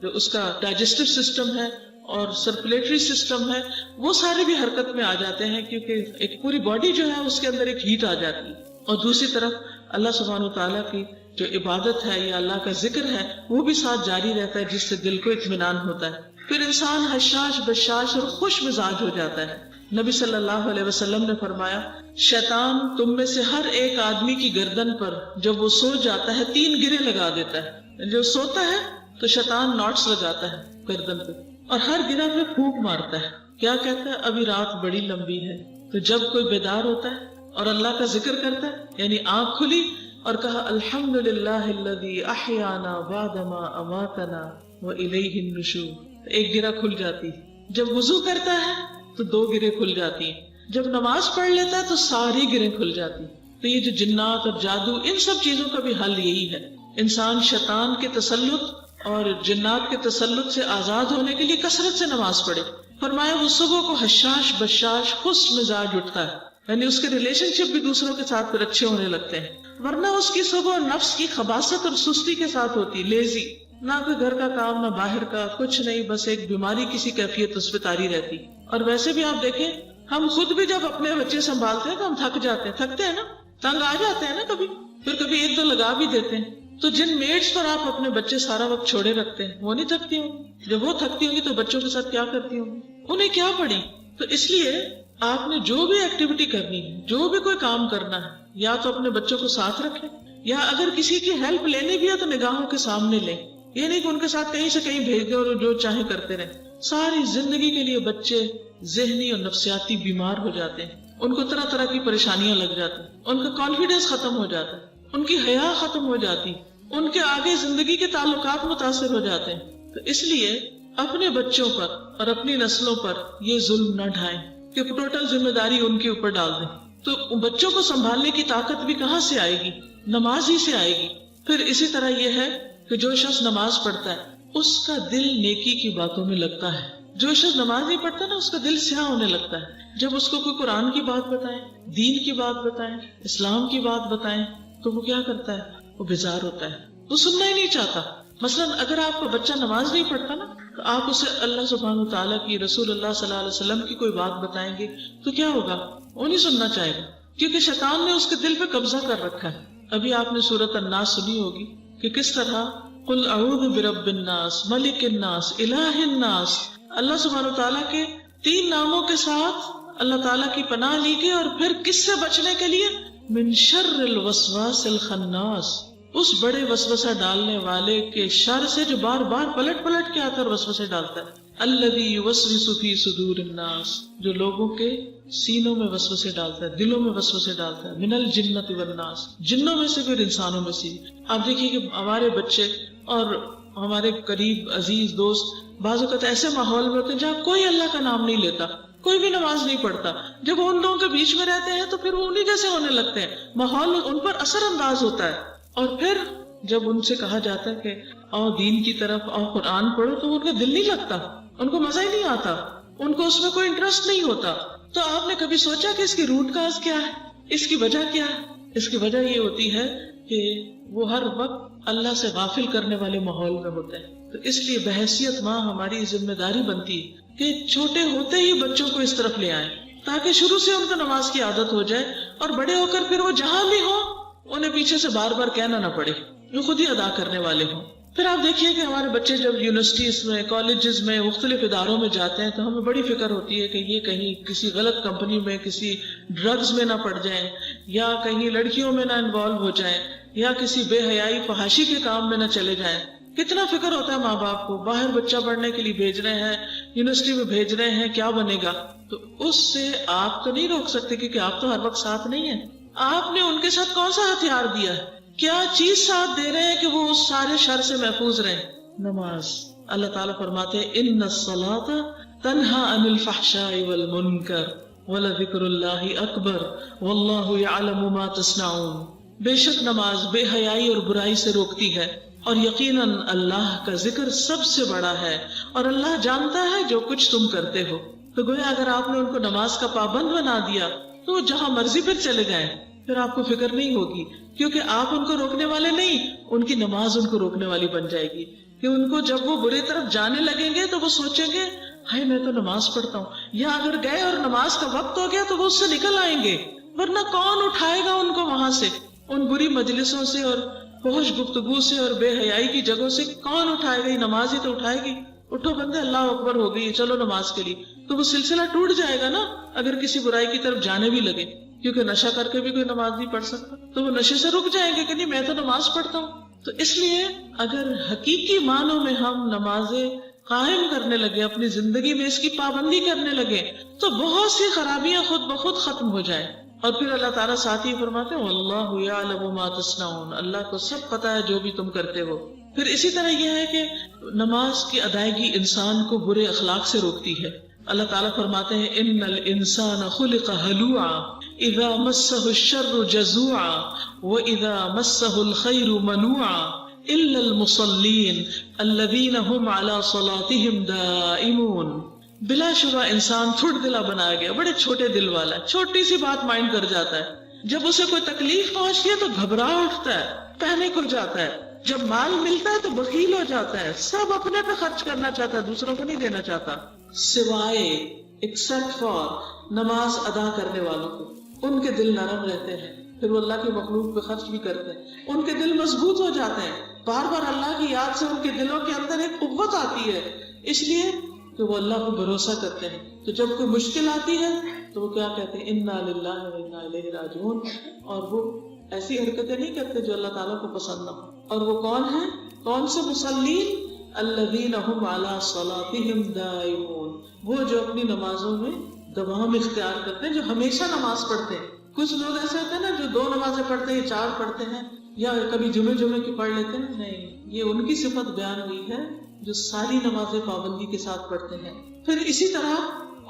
[SPEAKER 1] جو اس کا ڈائجسٹو سسٹم ہے اور سرکولیٹری سسٹم ہے، وہ سارے بھی حرکت میں آ جاتے ہیں، کیونکہ ایک پوری باڈی جو ہے اس کے اندر ایک ہیٹ آ جاتی ہے۔ اور دوسری طرف اللہ سبحانہ وتعالیٰ کی جو عبادت ہے یا اللہ کا ذکر ہے وہ بھی ساتھ جاری رہتا ہے، جس سے دل کو اطمینان ہوتا ہے، پھر انسان حشاش بشاش اور خوش مزاج ہو جاتا ہے۔ نبی صلی اللہ علیہ وسلم نے فرمایا، شیطان تم میں سے ہر ایک آدمی کی گردن پر جب وہ سو جاتا ہے 3 گرے لگا دیتا ہے۔ جو سوتا ہے تو شیطان ناٹس لگاتا ہے گردن پہ، اور ہر گرہ پہ پھونک مارتا ہے، کیا کہتا ہے، ابھی رات بڑی لمبی ہے۔ تو جب کوئی بیدار ہوتا ہے اور اللہ کا ذکر کرتا ہے، یعنی آنکھ کھلی اور کہا الحمدللہ الذی احیانا بعدما اماتنا والیہ النشور، ایک گرہ کھل جاتی۔ جب وضو کرتا ہے تو 2 گرے کھل جاتی ہیں، جب نماز پڑھ لیتا ہے تو ساری گریں کھل جاتی۔ تو یہ جو جنات اور جادو، ان سب چیزوں کا بھی حل یہی ہے، انسان شیطان کے تسلط اور جنات کے تسلط سے آزاد ہونے کے لیے کثرت سے نماز پڑھے۔ فرمایا وہ صبح کو حشاش بشاش خوش مزاج اٹھتا ہے، یعنی اس کے ریلیشن شپ بھی دوسروں کے ساتھ پھر اچھے ہونے لگتے ہیں، ورنہ اس کی صبح نفس کی خباثت اور سستی کے ساتھ ہوتی، لیزی، نہ کوئی گھر کا کام نہ باہر کا، کچھ نہیں، بس ایک بیماری کسی کیفیت اس پہ تاری رہتی۔ اور ویسے بھی آپ دیکھیں، ہم خود بھی جب اپنے بچے سنبھالتے ہیں تو ہم تھکتے ہیں نا، تنگ آ جاتے ہیں نا، کبھی 1-2 لگا بھی دیتے ہیں۔ تو جن میڈس پر آپ اپنے بچے سارا وقت چھوڑے رکھتے ہیں وہ نہیں تھکتی ہوں؟ جب وہ تھکتی ہوں گی تو بچوں کے ساتھ کیا کرتی ہوں گی؟ انہیں کیا پڑی؟ تو اس لیے آپ نے جو بھی ایکٹیویٹی کرنی ہے، جو بھی کوئی کام کرنا ہے، یا تو اپنے بچوں کو ساتھ رکھیں، یا اگر کسی کی ہیلپ لینی بھی ہے تو نگاہوں کے سامنے لیں، یہ نہیں کہ ان کے ساتھ کہیں سے کہیں بھیج دیں اور جو چاہیں کرتے رہیں۔ ساری زندگی کے لیے بچے ذہنی اور نفسیاتی بیمار ہو جاتے ہیں، ان کو طرح طرح کی پریشانیاں لگ جاتی ہیں، ان کا کانفیڈنس ختم ہو جاتا ہے، ان کی حیا ختم ہو جاتی، ان کے آگے زندگی کے تعلقات متاثر ہو جاتے ہیں۔ تو اس لیے اپنے بچوں پر اور اپنی نسلوں پر یہ ظلم نہ ڈھائیں کہ ٹوٹل ذمہ داری ان کے اوپر ڈال دیں۔ تو بچوں کو سنبھالنے کی طاقت بھی کہاں سے آئے گی؟ نماز ہی سے آئے گی۔ پھر اسی طرح یہ ہے کہ جو شخص نماز پڑھتا ہے اس کا دل نیکی کی باتوں میں لگتا ہے، جو شخص نماز نہیں پڑھتا نا اس کا دل سیاہ ہونے لگتا ہے۔ جب اس کو کوئی قرآن کی بات بتائیں، دین کی بات بتائیں، اسلام کی بات بتائیں تو وہ کیا کرتا ہے؟ وہ بیزار ہوتا ہے، وہ سننا ہی نہیں چاہتا۔ مثلا اگر آپ کا بچہ نماز نہیں پڑھتا نا تو آپ اسے اللہ سبحانہ وتعالیٰ کی، رسول اللہ صلی اللہ علیہ وسلم کی کوئی بات بتائیں گے تو کیا ہوگا؟ وہ نہیں سننا چاہے گا، کیونکہ شیطان نے اس کے دل پہ قبضہ کر رکھا ہے۔ ابھی آپ نے سورۃ الناس سنی ہوگی کہ کس طرح قل اعوذ برب الناس ملک الناس الہ الناس، اللہ سبحانہ وتعالیٰ کے 3 ناموں کے ساتھ اللہ تعالیٰ کی پناہ لی گئی، اور پھر کس سے بچنے کے لیے؟ من شر الوسواس الخناس، اس بڑے وسوسہ ڈالنے والے کے شر سے جو بار بار پلٹ پلٹ کے آ کر وسوسے ڈالتا ہے۔ الذی یوسوس فی صدور الناس، جو لوگوں کے سینوں میں وسوسے ڈالتا ہے، دلوں میں وسوسے ڈالتا ہے۔ من الجنۃ والناس، جنوں میں سے پھر انسانوں میں سے۔ آپ دیکھیے کہ ہمارے بچے اور ہمارے قریب عزیز دوست بعض اوقات ایسے ماحول میں ہوتے ہیں جہاں کوئی اللہ کا نام نہیں لیتا، کوئی بھی نماز نہیں پڑھتا۔ جب ان لوگوں کے بیچ میں رہتے ہیں تو پھر وہ انہیں جیسے ہونے لگتے ہیں، ماحول ان پر اثر انداز ہوتا ہے۔ اور پھر جب ان سے کہا جاتا ہے کہ آؤ دین کی طرف، آؤ قرآن پڑھو، تو ان کا دل نہیں لگتا، ان کو مزہ ہی نہیں آتا، ان کو اس میں کوئی انٹرسٹ نہیں ہوتا۔ تو آپ نے کبھی سوچا کہ اس کی روٹ کاز کیا ہے؟ اس کی وجہ کیا ہے؟ اس کی وجہ یہ ہوتی ہے کہ وہ ہر وقت اللہ سے غافل کرنے والے ماحول میں ہوتے ہیں۔ تو اس لیے بحیثیت ماں ہماری ذمہ داری بنتی ہے کہ چھوٹے ہوتے ہی بچوں کو اس طرف لے آئیں، تاکہ شروع سے ان کو نماز کی عادت ہو جائے، اور بڑے ہو کر پھر وہ جہاں بھی ہوں انہیں پیچھے سے بار بار کہنا نہ پڑے، وہ خود ہی ادا کرنے والے ہوں۔ پھر آپ دیکھیے کہ ہمارے بچے جب یونیورسٹیز میں، کالجز میں، مختلف اداروں میں جاتے ہیں تو ہمیں بڑی فکر ہوتی ہے کہ یہ کہیں کسی غلط کمپنی میں، کسی ڈرگز میں نہ پڑ جائیں، یا کہیں لڑکیوں میں نہ انوالو ہو جائیں، یا کسی بے حیائی فحاشی کے کام میں نہ چلے جائیں. کتنا فکر ہوتا ہے ماں باپ کو، باہر بچہ پڑھنے کے لیے بھیج رہے ہیں، یونیورسٹی میں بھیج رہے ہیں، کیا بنے گا. تو اس سے آپ تو نہیں روک سکتے کیونکہ آپ تو ہر وقت ساتھ نہیں ہیں. آپ نے ان کے ساتھ کون سا ہتھیار دیا ہے، کیا چیز ساتھ دے رہے ہیں کہ وہ اس سارے شر سے محفوظ رہیں؟ نماز. اللہ تعالیٰ فرماتے ہیں ان الصلاۃ تنہا عن الفحشاء والمنکر ولذکر اللہ اکبر واللہ یعلم ما تصنعون. بے شک نماز بے حیائی اور برائی سے روکتی ہے، اور یقیناً اللہ کا ذکر سب سے بڑا ہے، اور اللہ جانتا ہے جو کچھ تم کرتے ہو. تو گویا اگر آپ نے ان کو نماز کا پابند بنا دیا تو وہ جہاں مرضی پھر چلے جائیں، پھر آپ کو فکر نہیں ہوگی، کیونکہ آپ ان کو روکنے والے نہیں، ان کی نماز ان کو روکنے والی بن جائے گی. کہ ان کو جب وہ برے طرف جانے لگیں گے تو وہ سوچیں گے ہائے میں تو نماز پڑھتا ہوں، یا اگر گئے اور نماز کا وقت ہو گیا تو وہ اس سے نکل آئیں گے. ورنہ کون اٹھائے گا ان کو وہاں سے، ان بری مجلسوں سے اور فحش گفتگو سے اور بے حیائی کی جگہوں سے کون اٹھائے گا؟ یہ نماز ہی تو اٹھائے گی. اٹھو بندے اللہ اکبر ہو گئی، چلو نماز کے لیے. تو وہ سلسلہ ٹوٹ جائے گا نا اگر کسی برائی کی طرف جانے بھی لگے، کیونکہ نشہ کر کے بھی کوئی نماز نہیں پڑھ سکتا، تو وہ نشے سے رک جائیں گے کہ نہیں میں تو نماز پڑھتا ہوں. تو اس لیے اگر حقیقی معنوں میں ہم نمازیں قائم کرنے لگے، اپنی زندگی میں اس کی پابندی کرنے لگے، تو بہت سی خرابیاں خود بخود ختم ہو جائیں. اور پھر اللہ تعالیٰ ساتھ ہی فرماتے ہیں واللہ یعلم ما تصنعون، اللہ کو سب پتا ہے جو بھی تم کرتے ہو. پھر اسی طرح یہ ہے کہ نماز کی ادائیگی انسان کو برے اخلاق سے روکتی ہے. اللہ تعالیٰ فرماتے ہیں ان الانسان خلق ہلوعا اذا مسه الشر جزوعا واذا مسه الخير منوعا الا المصلين الذين هم على صلاتهم دائمون. بلا شبہ انسان تھوڑ دلا بنایا گیا، بڑے چھوٹے دل والا ہے، چھوٹی سی بات مائنڈ کر جاتا ہے. جب اسے کوئی تکلیف پہنچتی ہے تو گھبرا اٹھتا ہے، پینک ہو جاتا ہے. جب مال ملتا ہے تو بخیل ہو جاتا ہے، سب اپنے پہ خرچ کرنا چاہتا ہے، دوسروں کو نہیں دینا چاہتا. سوائے ایکسپٹ فار نماز ادا کرنے والوں کو، ان کے دل نرم رہتے ہیں، پھر وہ اللہ کے مخلوق پہ خرچ بھی کرتے ہیں، ان کے دل مضبوط ہو جاتے ہیں، بار بار اللہ کی یاد سے ان کے دلوں کے اندر ایک قوت آتی ہے، اس لیے کہ وہ اللہ کو بھروسہ کرتے ہیں. تو جب کوئی مشکل آتی ہے تو وہ کیا کہتے ہیں انا للہ و انا الیہ راجعون، اور وہ ایسی حرکتیں نہیں کرتے جو اللہ تعالیٰ کو پسند نہ ہو. اور وہ کون ہیں؟ کون سے مصلین؟ الذین هم علی صلاتهم دائمون، وہ جو اپنی نمازوں میں دوام اختیار کرتے ہیں، جو ہمیشہ نماز پڑھتے ہیں. کچھ لوگ ایسے ہوتے ہیں نا جو 2 نمازیں پڑھتے ہیں، 4 پڑھتے ہیں، یا کبھی جمعے کی پڑھ لیتے ہیں. نہیں، یہ ان کی صفت بیان ہوئی ہے جو ساری نمازیں پابندی کے ساتھ پڑھتے ہیں. پھر اسی طرح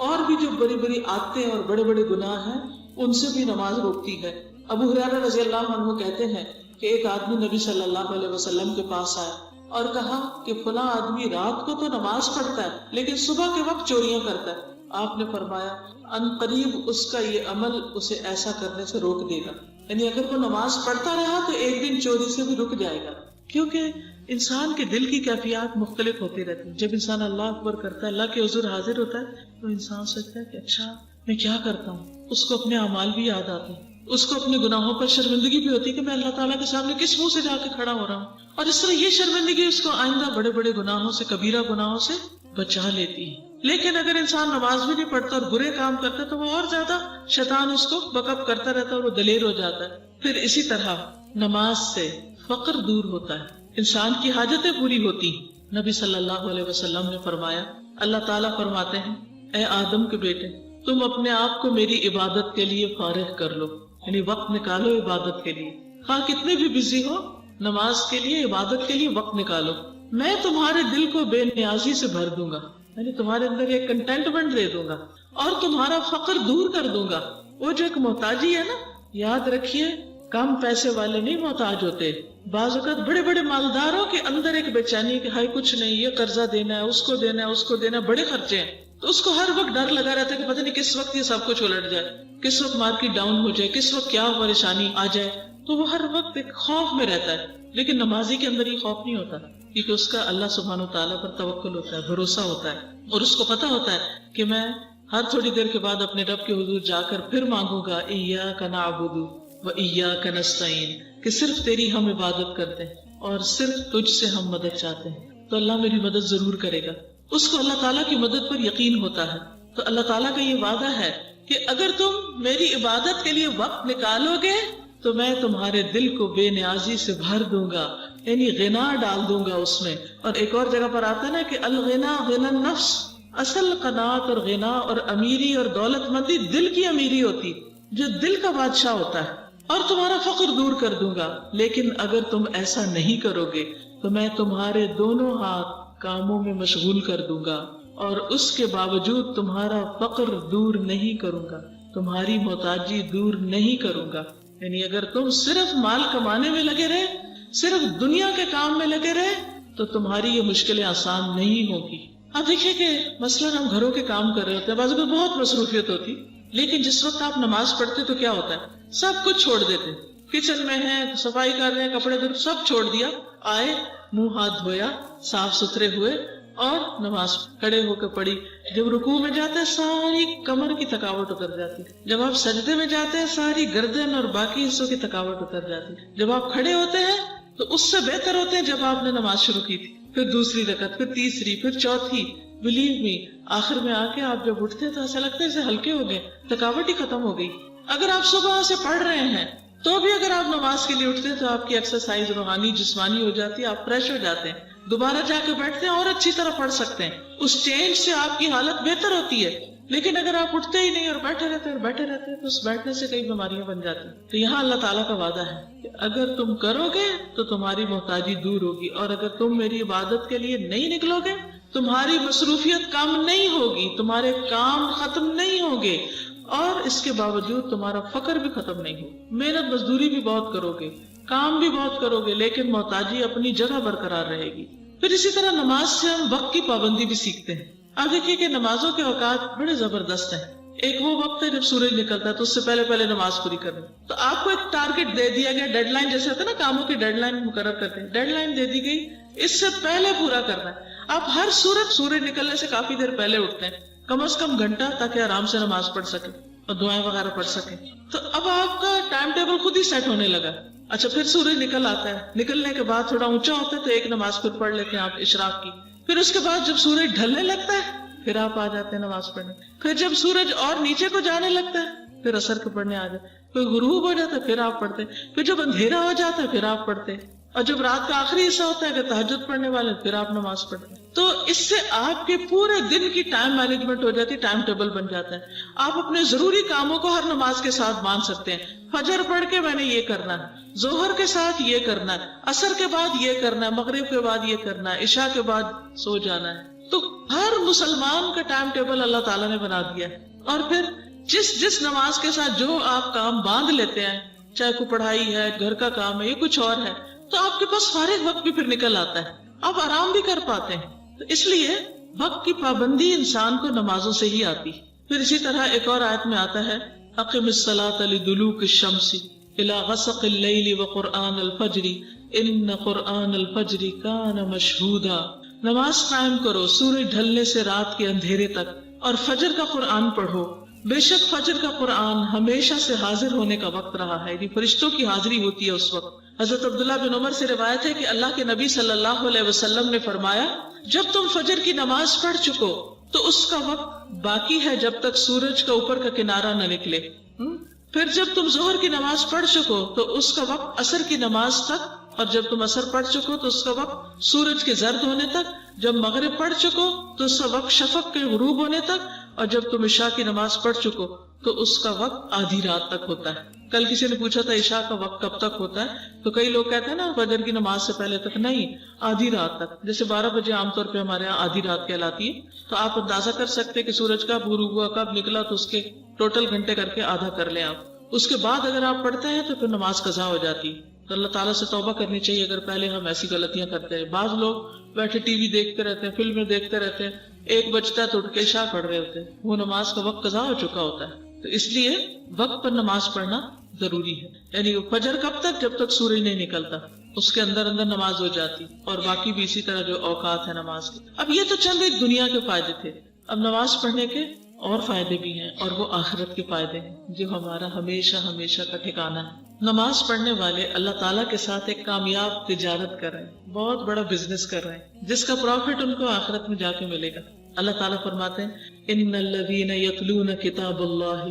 [SPEAKER 1] اور بھی جو بڑی بڑی عادتیں اور بڑے بڑے گناہ ہیں ان سے بھی نماز روکتی ہے. ابو ہریرہ رضی اللہ عنہ کہتے ہیں کہ ایک آدمی نبی صلی اللہ علیہ وسلم کے پاس آیا اور کہا کہ فلاں آدمی رات کو تو نماز پڑھتا ہے لیکن صبح کے وقت چوریاں کرتا ہے. آپ نے فرمایا ان قریب اس کا یہ عمل اسے ایسا کرنے سے روک دے گا. یعنی اگر وہ نماز پڑھتا رہا تو ایک دن چوری سے بھی رک جائے گا. کیونکہ انسان کے دل کی کیفیات مختلف ہوتی رہتی ہیں. جب انسان اللہ اکبر کرتا ہے، اللہ کے حضور حاضر ہوتا ہے، تو انسان سوچتا ہے کہ اچھا میں کیا کرتا ہوں. اس کو اپنے اعمال بھی یاد آتے ہیں، اس کو اپنے گناہوں پر شرمندگی بھی ہوتی ہے کہ میں اللہ تعالیٰ کے سامنے کس منہ سے جا کے کھڑا ہو رہا ہوں. اور اس طرح یہ شرمندگی اس کو آئندہ بڑے بڑے گناہوں سے، کبیرہ گناہوں سے بچا لیتی ہے. لیکن اگر انسان نماز بھی نہیں پڑھتا اور برے کام کرتا تو وہ اور زیادہ شیطان اس کو بکپ کرتا رہتا ہے اور وہ دلیر ہو جاتا ہے. پھر اسی طرح نماز سے فقر دور ہوتا ہے، انسان کی حاجتیں پوری ہوتی. نبی صلی اللہ علیہ وسلم نے فرمایا، اللہ تعالیٰ فرماتے ہیں اے آدم کے بیٹے تم اپنے آپ کو میری عبادت کے لیے فارغ کر لو، یعنی وقت نکالو عبادت کے لیے. خواہ کتنے بھی بزی ہو، نماز کے لیے، عبادت کے لیے وقت نکالو. میں تمہارے دل کو بے نیازی سے بھر دوں گا، یعنی تمہارے اندر ایک کنٹینٹمنٹ دے دوں گا اور تمہارا فقر دور کر دوں گا. وہ جو ایک محتاجی ہے نا، یاد رکھیے کم پیسے والے نہیں محتاج ہوتے. بعض اوقات بڑے بڑے مالداروں کے اندر ایک بے چینی کہ ہائی کچھ نہیں، یہ قرضہ دینا ہے، اس کو دینا ہے، اس کو دینا ہے، بڑے خرچے ہیں. تو اس کو ہر وقت ڈر لگا رہتا ہے کہ پتہ نہیں کس وقت یہ سب کچھ الٹ جائے، کس وقت مارکیٹ ڈاؤن ہو جائے، کس وقت کیا پریشانی آ جائے. تو وہ ہر وقت ایک خوف میں رہتا ہے. لیکن نمازی کے اندر یہ خوف نہیں ہوتا، کیونکہ اس کا اللہ سبحانہ وتعالیٰ پر توکل ہوتا ہے، بھروسہ ہوتا ہے، اور اس کو پتا ہوتا ہے کہ میں ہر تھوڑی دیر کے بعد اپنے رب کے حضور جا کر پھر مانگوں گا ایاک نعبد و ایاک نستعین، کہ صرف تیری ہم عبادت کرتے ہیں، اور صرف تجھ سے ہم مدد چاہتے ہیں، تو اللہ میری مدد ضرور کرے گا۔ اس کو اللہ تعالیٰ کی مدد پر یقین ہوتا ہے۔ تو اللہ تعالیٰ کا یہ وعدہ ہے کہ اگر تم میری عبادت کے لیے وقت نکالو گے تو میں تمہارے دل کو بے نیازی سے بھر دوں گا، یعنی غنا ڈال دوں گا اس میں۔ اور ایک اور جگہ پر آتا ہے نا کہ الغنا غنا النفس، اصل قناعت اور غنا اور امیری اور دولت مندی دل کی امیری ہوتی، جو دل کا بادشاہ ہوتا ہے، اور تمہارا فقر دور کر دوں گا۔ لیکن اگر تم ایسا نہیں کرو گے تو میں تمہارے دونوں ہاتھ کاموں میں مشغول کر دوں گا، اور اس کے باوجود تمہارا فقر دور نہیں کروں گا، تمہاری محتاجی دور نہیں کروں گا۔ یعنی اگر تم صرف مال کمانے میں لگے رہے، صرف دنیا کے کام میں لگے رہے، تو تمہاری یہ مشکلیں آسان نہیں ہوگی۔ آپ دیکھیں کہ مثلاً ہم گھروں کے کام کر رہے ہوتے ہیں، بعض اوقات بہت مصروفیت ہوتی، لیکن جس وقت آپ نماز پڑھتے تو کیا ہوتا ہے، سب کچھ چھوڑ دیتے، کچن میں ہیں، صفائی کر رہے ہیں، کپڑے دھو، سب چھوڑ دیا، آئے، منہ ہاتھ دھویا، صاف ستھرے ہوئے اور نماز کھڑے ہو کے پڑھی۔ جب رکوع میں جاتے ہیں ساری کمر کی تھکاوٹ اتر جاتی، جب آپ سجدے میں جاتے ہیں ساری گردن اور باقی حصوں کی تھکاوٹ اتر جاتی، جب آپ کھڑے ہوتے ہیں تو اس سے بہتر ہوتے ہیں جب آپ نے نماز شروع کی تھی، پھر دوسری رکعت، پھر تیسری، پھر چوتھی۔ بلیو می، آخر میں آ کے آپ جب اٹھتے ہیں تو ایسا لگتا ہے جیسے ہلکے ہو گئے، تھکاوٹ ہی ختم ہو گئی۔ اگر آپ صبح سے پڑھ رہے ہیں تو بھی اگر آپ نماز کے لیے اٹھتے ہیں تو آپ کی ایکسرسائز روحانی جسمانی ہو جاتی ہے، آپ فریش ہو جاتے ہیں، دوبارہ جا کے بیٹھتے ہیں اور اچھی طرح پڑھ سکتے ہیں، اس چینج سے آپ کی حالت بہتر ہوتی ہے۔ لیکن اگر آپ اٹھتے ہی نہیں اور بیٹھے رہتے ہیں تو اس بیٹھنے سے کئی بیماریاں بن جاتی ہیں۔ تو یہاں اللہ تعالیٰ کا وعدہ ہے کہ اگر تم کرو گے تو تمہاری محتاجی دور ہوگی، اور اگر تم میری عبادت کے لیے نہیں نکلو گے تمہاری مصروفیت کم نہیں ہوگی، تمہارے کام ختم نہیں ہوں گے، اور اس کے باوجود تمہارا فقر بھی ختم نہیں ہوگا۔ محنت مزدوری بھی بہت کرو گے، کام بھی بہت کرو گے، لیکن محتاجی اپنی جگہ برقرار رہے گی۔ پھر اسی طرح نماز سے ہم وقت کی پابندی بھی سیکھتے ہیں۔ آپ دیکھیے کہ نمازوں کے اوقات بڑے زبردست ہیں۔ ایک وہ وقت ہے جب سورج نکلتا ہے تو اس سے پہلے پہلے نماز پوری کریں، تو آپ کو ایک ٹارگٹ دے دیا گیا، ڈیڈ لائن جیسے ہوتا ہے نا، کاموں کی ڈیڈ لائن مقرر کرتے ہیں، ڈیڈ لائن دے دی گئی، اس سے پہلے پورا کرنا ہے۔ آپ ہر صورت سورج نکلنے سے کافی دیر پہلے اٹھتے ہیں، کم از کم گھنٹہ، تاکہ آرام سے نماز پڑھ سکیں اور دعائیں وغیرہ پڑھ سکیں۔ تو اب آپ کا ٹائم ٹیبل خود ہی سیٹ ہونے لگا۔ اچھا، پھر سورج نکل آتا ہے، نکلنے کے بعد تھوڑا اونچا ہوتا ہے تو ایک نماز پھر پڑھ لیتے ہیں آپ اشراق کی۔ پھر اس کے بعد جب سورج ڈھلنے لگتا ہے پھر آپ آ جاتے ہیں نماز پڑھنے۔ پھر جب سورج اور نیچے کو جانے لگتا ہے پھر عصر کے پڑھنے آ جاتے، پھر غروب ہو جاتا ہے پھر آپ پڑھتے، پھر جب اندھیرا ہو جاتا ہے پھر آپ پڑھتے، اور جب رات کا آخری حصہ ہوتا ہے کہ تہجد پڑھنے والے پھر آپ نماز پڑھتے۔ تو اس سے آپ کے پورے دن کی ٹائم مینجمنٹ ہو جاتی ہے، ٹائم ٹیبل بن جاتا ہے۔ آپ اپنے ضروری کاموں کو ہر نماز کے ساتھ باندھ سکتے ہیں۔ فجر پڑھ کے میں نے یہ کرنا ہے، ظہر کے ساتھ یہ کرنا ہے، عصر کے بعد یہ کرنا ہے، مغرب کے بعد یہ کرنا ہے، عشاء کے بعد سو جانا ہے۔ تو ہر مسلمان کا ٹائم ٹیبل اللہ تعالیٰ نے بنا دیا ہے، اور پھر جس نماز کے ساتھ جو آپ کام باندھ لیتے ہیں، چاہے کوئی پڑھائی ہے، گھر کا کام ہے، یہ کچھ اور ہے، تو آپ کے پاس فارغ وقت بھی پھر نکل آتا ہے، آپ آرام بھی کر پاتے ہیں۔ تو اس لیے وقت کی پابندی انسان کو نمازوں سے ہی آتی۔ پھر اسی طرح ایک اور آیت میں آتا ہے، اقم الصلاۃ لدلوک الشمس الی غسق اللیل وقرآن الفجر ان قرآن الفجر کان مشہودا۔ نماز قائم کرو سورج ڈھلنے سے رات کے اندھیرے تک، اور فجر کا قرآن پڑھو، بے شک فجر کا قرآن ہمیشہ سے حاضر ہونے کا وقت رہا ہے، یعنی فرشتوں کی حاضری ہوتی ہے اس وقت۔ حضرت عبداللہ بن عمر سے روایت ہے کہ اللہ کے نبی صلی اللہ علیہ وسلم نے فرمایا، جب تم فجر کی نماز پڑھ چکو تو اس کا وقت باقی ہے جب تک سورج کا اوپر کا کنارہ نہ نکلے۔ پھر جب تم ظہر کی نماز پڑھ چکو تو اس کا وقت عصر کی نماز تک، اور جب تم عصر پڑھ چکو تو اس کا وقت سورج کے زرد ہونے تک، جب مغرب پڑھ چکو تو اس کا وقت شفق کے غروب ہونے تک، اور جب تم عشاء کی نماز پڑھ چکو تو اس کا وقت آدھی رات تک ہوتا ہے۔ کل کسی نے پوچھا تھا عشاء کا وقت کب تک ہوتا ہے، تو کئی لوگ کہتے ہیں نا فجر کی نماز سے پہلے تک، نہیں، آدھی رات تک۔ جیسے 12 بجے عام طور پہ ہمارے یہاں آدھی رات کہلاتی ہے، تو آپ اندازہ کر سکتے کہ سورج کب غروب ہوا کب نکلا، تو اس کے ٹوٹل گھنٹے کر کے آدھا کر لیں آپ۔ اس کے بعد اگر آپ پڑھتے ہیں تو پھر نماز قضا ہو جاتی ہے۔ تو اللہ تعالیٰ سے توبہ کرنی چاہیے اگر پہلے ہم ایسی غلطیاں کرتے ہیں۔ بعض لوگ بیٹھے ٹی وی دیکھتے رہتے ہیں، فلمیں دیکھتے رہتے ہیں، 1 بجتا ہے تو اٹھ کے عشاء پڑھ رہے ہوتے ہیں، وہ نماز کا وقت قضا ہو چکا ہوتا ہے۔ تو اس لیے وقت پر نماز پڑھنا ضروری ہے، یعنی فجر کب تک؟ جب تک سورج نہیں نکلتا، اس کے اندر نماز ہو جاتی، اور باقی بھی اسی طرح جو اوقات ہے نماز کے۔ اب یہ تو چند ایک دنیا کے فائدے تھے، اب نماز پڑھنے کے اور فائدے بھی ہیں، اور وہ آخرت کے فائدے ہیں جو ہمارا ہمیشہ ہمیشہ کا ٹھکانہ ہے۔ نماز پڑھنے والے اللہ تعالیٰ کے ساتھ ایک کامیاب تجارت کر رہے ہیں، بہت بڑا بزنس کر رہے ہیں، جس کا پروفٹ ان کو آخرت میں جا کے ملے گا۔ اللہ تعالیٰ فرماتے ہیں ان الذین یتلون کتاب اللہ،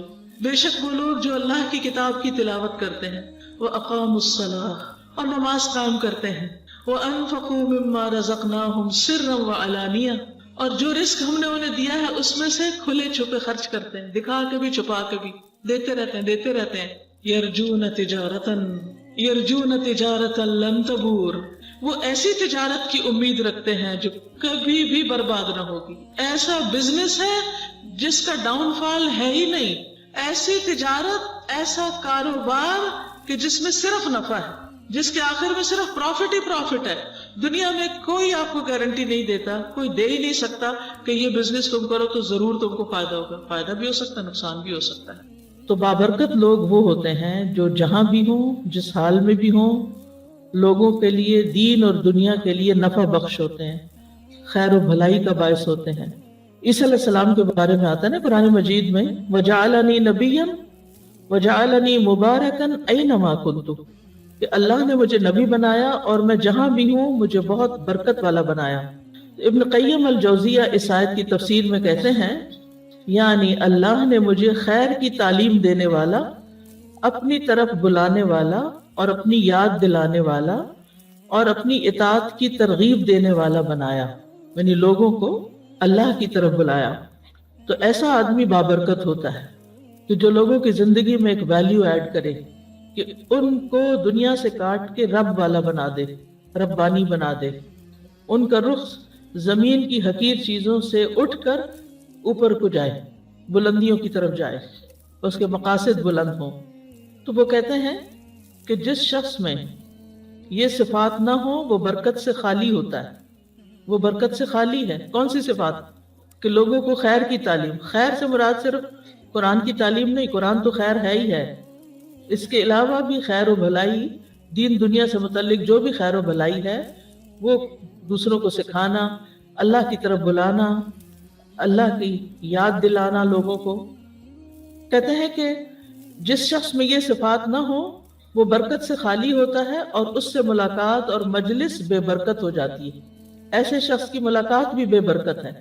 [SPEAKER 1] بے شک وہ لوگ جو اللہ کی کتاب کی تلاوت کرتے ہیں، وَأَقَامُوا الصَّلَاةَ، اور نماز قائم کرتے ہیں، وَأَنفَقُوا مِمَّا رَزَقْنَاهُمْ سِرًّا وَعَلَانِيَةً، اور جو رزق ہم نے انہیں دیا ہے اس میں سے کھلے چھپے خرچ کرتے ہیں، دکھا کے بھی چھپا کے بھی، دیتے رہتے ہیں۔ یرجون تجارتا لن تبور، وہ ایسی تجارت کی امید رکھتے ہیں جو کبھی بھی برباد نہ ہوگی۔ ایسا بزنس ہے جس کا ڈاؤن فال ہے ہی نہیں، ایسی تجارت، ایسا کاروبار کہ جس میں صرف نفع ہے، جس کے آخر میں صرف پروفٹ ہی پروفٹ ہے۔ دنیا میں کوئی آپ کو گارنٹی نہیں دیتا، کوئی دے ہی نہیں سکتا کہ یہ بزنس تم کرو تو ضرور تم کو فائدہ ہوگا۔ فائدہ بھی ہو سکتا ہے، نقصان بھی ہو سکتا ہے۔
[SPEAKER 2] تو بابرکت لوگ وہ ہوتے ہیں جو جہاں بھی ہوں، جس حال میں بھی ہوں، لوگوں کے لیے، دین اور دنیا کے لیے نفع بخش ہوتے ہیں، خیر و بھلائی کا باعث ہوتے ہیں۔ عیسیٰ علیہ السلام کے بارے میں آتا ہے نا قرآن مجید میں، وَجَعَلَنِي نَبِيًّا وَجَعَلَنِي مُبَارَكًا أَيْنَمَا كُنتُ، کہ اللہ نے مجھے نبی بنایا اور میں جہاں بھی ہوں مجھے بہت برکت والا بنایا۔ ابن قیم الجوزیہ اس آیت کی تفسیر میں کہتے ہیں، یعنی اللہ نے مجھے خیر کی تعلیم دینے والا، اپنی طرف بلانے والا اور اپنی یاد دلانے والا اور اپنی اطاعت کی ترغیب دینے والا بنایا، یعنی لوگوں کو اللہ کی طرف بلایا۔ تو ایسا آدمی بابرکت ہوتا ہے کہ جو لوگوں کی زندگی میں ایک ویلیو ایڈ کرے، کہ ان کو دنیا سے کاٹ کے رب والا بنا دے، ربانی بنا دے، ان کا رخ زمین کی حقیر چیزوں سے اٹھ کر اوپر کو جائے، بلندیوں کی طرف جائے، اس کے مقاصد بلند ہوں۔ تو وہ کہتے ہیں کہ جس شخص میں یہ صفات نہ ہو وہ برکت سے خالی ہوتا ہے، وہ برکت سے خالی ہے۔ کون سی صفات؟ کہ لوگوں کو خیر کی تعلیم، خیر سے مراد صرف قرآن کی تعلیم نہیں، قرآن تو خیر ہے ہی ہے، اس کے علاوہ بھی خیر و بھلائی، دین دنیا سے متعلق جو بھی خیر و بھلائی ہے وہ دوسروں کو سکھانا، اللہ کی طرف بلانا، اللہ کی یاد دلانا لوگوں کو۔ کہتے ہیں کہ جس شخص میں یہ صفات نہ ہو وہ برکت سے خالی ہوتا ہے اور اس سے ملاقات اور مجلس بے برکت ہو جاتی ہے۔ ایسے شخص کی ملاقات بھی بے برکت ہے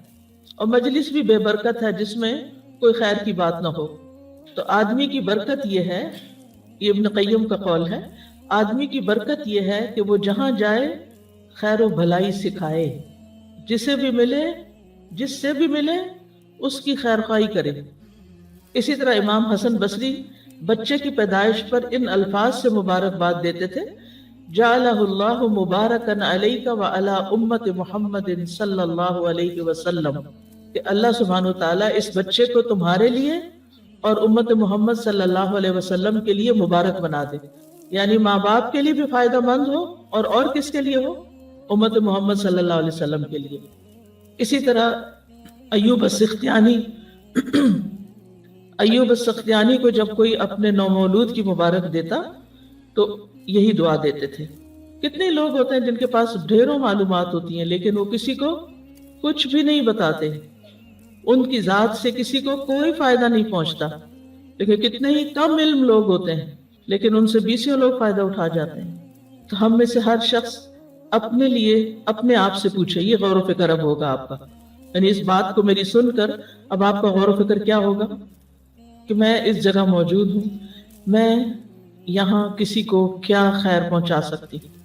[SPEAKER 2] اور مجلس بھی بے برکت ہے جس میں کوئی خیر کی بات نہ ہو۔ تو آدمی کی برکت یہ ہے، یہ ابن قیم کا قول ہے، آدمی کی برکت یہ ہے کہ وہ جہاں جائے خیر و بھلائی سکھائے، جسے بھی ملے، جس سے بھی ملے اس کی خیر خواہی کرے۔ اسی طرح امام حسن بصری بچے کی پیدائش پر ان الفاظ سے مبارکباد دیتے تھے، جعلہ اللہ مبارکن علیک وعلی امت محمد صلی اللہ علیہ وسلم، کہ اللہ سبحانہ وتعالیٰ اس بچے کو تمہارے لیے اور امت محمد صلی اللہ علیہ وسلم کے لیے مبارک بنا دے، یعنی ماں باپ کے لیے بھی فائدہ مند ہو اور کس کے لیے ہو؟ امت محمد صلی اللہ علیہ وسلم کے لیے۔ اسی طرح ایوب السختیانی کو جب کوئی اپنے نومولود کی مبارک دیتا تو یہی دعا دیتے تھے۔ کتنے لوگ ہوتے ہیں جن کے پاس ڈھیروں معلومات ہوتی ہیں لیکن وہ کسی کو کچھ بھی نہیں بتاتے، ان کی ذات سے کسی کو کوئی فائدہ نہیں پہنچتا، لیکن کتنے ہی کم علم لوگ ہوتے ہیں لیکن ان سے بیسوں لوگ فائدہ اٹھا جاتے ہیں۔ تو ہم میں سے ہر شخص اپنے لیے اپنے آپ سے پوچھے، یہ غور و فکر اب ہوگا آپ کا، یعنی اس بات کو میری سن کر اب آپ کا غور و فکر کیا ہوگا کہ میں اس جگہ موجود ہوں، میں یہاں کسی کو کیا خیر پہنچا سکتی ہوں،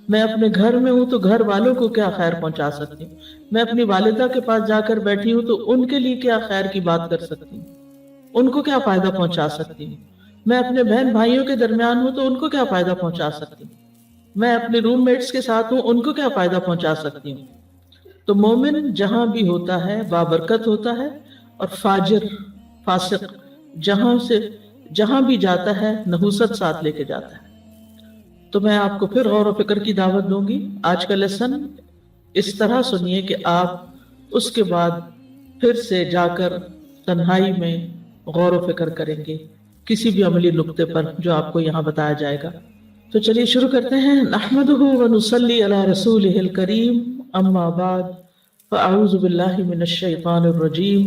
[SPEAKER 2] میں اپنے گھر میں ہوں تو گھر والوں کو کیا خیر پہنچا سکتی ہوں، میں اپنی والدہ کے پاس جا کر بیٹھی ہوں تو ان کے لیے کیا خیر کی بات کر سکتی ہوں، ان کو کیا فائدہ پہنچا سکتی ہوں، میں اپنے بہن بھائیوں کے درمیان ہوں تو ان کو کیا فائدہ پہنچا سکتی ہوں، میں اپنے روم میٹس کے ساتھ ہوں ان کو کیا فائدہ پہنچا سکتی ہوں۔ تو مومن جہاں بھی ہوتا ہے بابرکت ہوتا ہے، اور فاجر فاسق جہاں بھی جاتا ہے نحوست ساتھ لے کے جاتا ہے۔ تو میں آپ کو پھر غور و فکر کی دعوت دوں گی۔ آج کا لیسن اس طرح سنیے کہ آپ اس کے بعد پھر سے جا کر تنہائی میں غور و فکر کریں گے کسی بھی عملی نقطے پر جو آپ کو یہاں بتایا جائے گا۔ تو چلیے شروع کرتے ہیں۔ نحمدہ ونصلی علی رسولہ الکریم، اما بعد فاعوذ باللہ من الشیطان الرجیم،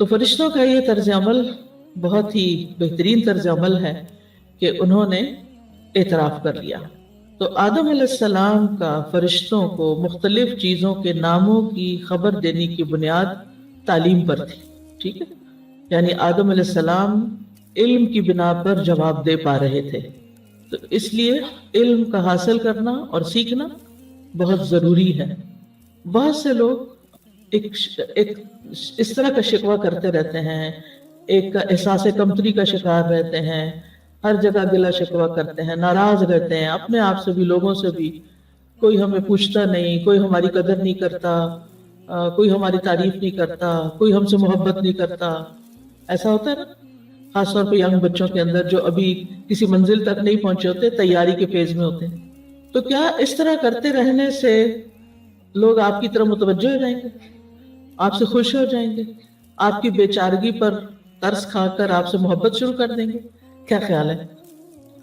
[SPEAKER 2] تو فرشتوں کا یہ طرز عمل بہت ہی بہترین طرز عمل ہے کہ انہوں نے اعتراف کر لیا. تو آدم علیہ السلام کا فرشتوں کو مختلف چیزوں کے ناموں کی خبر دینے کی بنیاد تعلیم پر تھی. ٹھیک ہے، یعنی آدم علیہ السلام علم کی بنا پر جواب دے پا رہے تھے. تو اس لیے علم کا حاصل کرنا اور سیکھنا بہت ضروری ہے. بہت سے لوگ ایک اس طرح کا شکوہ کرتے رہتے ہیں، ایک احساس کمتری کا شکار رہتے ہیں، ہر جگہ گلا شکوہ کرتے ہیں، ناراض رہتے ہیں اپنے آپ سے بھی، لوگوں سے بھی. کوئی ہمیں پوچھتا نہیں، کوئی ہماری قدر نہیں کرتا، کوئی ہماری تعریف نہیں کرتا، کوئی ہم سے محبت نہیں کرتا. ایسا ہوتا ہے نا، خاص طور پہ ینگ بچوں کے اندر جو ابھی کسی منزل تک نہیں پہنچے ہوتے، تیاری کے فیز میں ہوتے ہیں. تو کیا اس طرح کرتے رہنے سے لوگ آپ کی طرف متوجہ ہو جائیں گے، آپ سے خوش ہو جائیں گے، آپ کی بے چارگی پر ترس کھا کر آپ سے محبت شروع کر دیں گے؟ کیا خیال ہے؟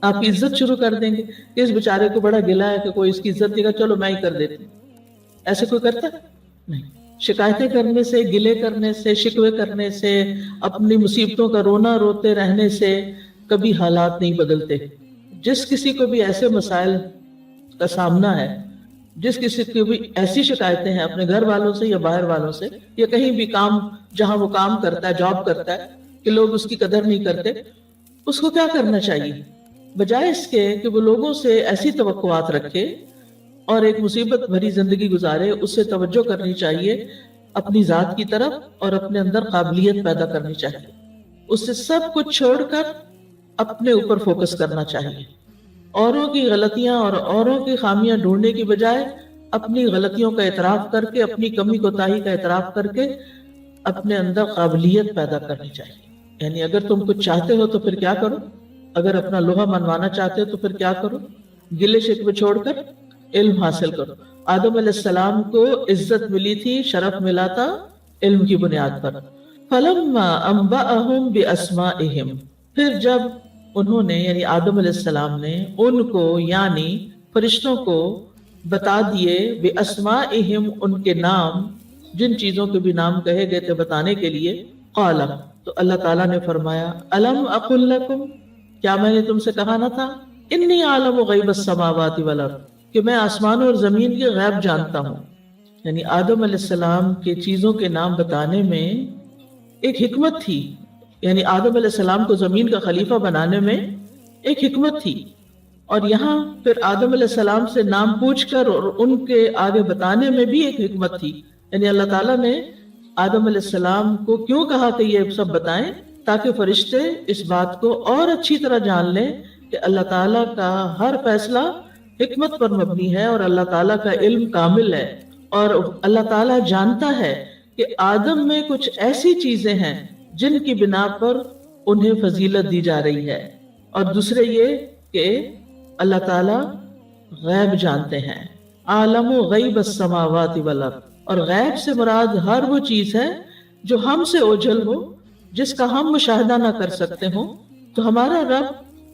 [SPEAKER 2] آپ کی عزت شروع کر دیں گے کہ اس بیچارے کو بڑا گلا ہے کہ کوئی اس کی عزت دے گا، چلو میں ہی کر دیتی ہوں. ایسے کوئی کرتا ہے؟ نہیں. شکایتیں کرنے سے، گلے کرنے سے، شکوے کرنے سے، اپنی مصیبتوں کا رونا روتے رہنے سے کبھی حالات نہیں بدلتے. جس کسی کو بھی ایسے مسائل کا سامنا ہے، جس کسی کی بھی ایسی شکایتیں ہیں اپنے گھر والوں سے یا باہر والوں سے، یا کہیں بھی کام جہاں وہ کام کرتا ہے، جاب کرتا ہے، کہ لوگ اس کی قدر نہیں کرتے، اس کو کیا کرنا چاہیے؟ بجائے اس کے کہ وہ لوگوں سے ایسی توقعات رکھے اور ایک مصیبت بھری زندگی گزارے، اس سے توجہ کرنی چاہیے اپنی ذات کی طرف اور اپنے اندر قابلیت پیدا کرنی چاہیے. اس سے سب کچھ چھوڑ کر اپنے اوپر فوکس کرنا چاہیے. اوروں کی غلطیاں اور اوروں کی خامیاں ڈھونڈنے کی بجائے اپنی غلطیوں کا اعتراف کر کے، اپنی کمی کوتاہی کا اعتراف کر کے اپنے اندر قابلیت پیدا کرنی چاہیے. یعنی اگر تم کچھ چاہتے ہو تو پھر کیا کرو؟ اگر اپنا لوہا منوانا چاہتے ہو تو پھر کیا کرو؟ گلے شکوے چھوڑ کر علم حاصل کرو. آدم علیہ السلام کو عزت ملی تھی، شرف ملا تھا علم کی بنیاد پر. فلما انبأهم باسمائهم، پھر جب انہوں نے یعنی آدم علیہ السلام نے ان کو یعنی فرشتوں کو بتا دیے باسمائهم ان کے نام، جن چیزوں کے بھی نام کہے گئے تھے بتانے کے لیے، قال تو اللہ تعالیٰ نے فرمایا الم اقل لکم، کیا میں نے تم سے کہا نہ تھا، انی عالم غیب السماوات والارض، کہ میں آسمانوں اور زمین کے غیب جانتا ہوں. یعنی آدم علیہ السلام کے چیزوں کے نام بتانے میں ایک حکمت تھی. یعنی آدم علیہ السلام کو زمین کا خلیفہ بنانے میں ایک حکمت تھی، اور یہاں پھر آدم علیہ السلام سے نام پوچھ کر اور ان کے آگے بتانے میں بھی ایک حکمت تھی. یعنی اللہ تعالیٰ نے آدم علیہ السلام کو کیوں کہا کہ یہ سب بتائیں، تاکہ فرشتے اس بات کو اور اچھی طرح جان لیں کہ اللہ تعالیٰ کا ہر فیصلہ حکمت پر مبنی ہے اور اللہ تعالیٰ کا علم کامل ہے، اور اللہ تعالیٰ جانتا ہے کہ آدم میں کچھ ایسی چیزیں ہیں جن کی بنا پر انہیں فضیلت دی جا رہی ہے. اور دوسرے یہ کہ اللہ تعالیٰ غیب جانتے ہیں، عالم غیب السماوات والارض، اور غیب سے مراد ہر وہ چیز ہے جو ہم سے اوجھل ہو، جس کا ہم مشاہدہ نہ کر سکتے ہوں. تو ہمارا رب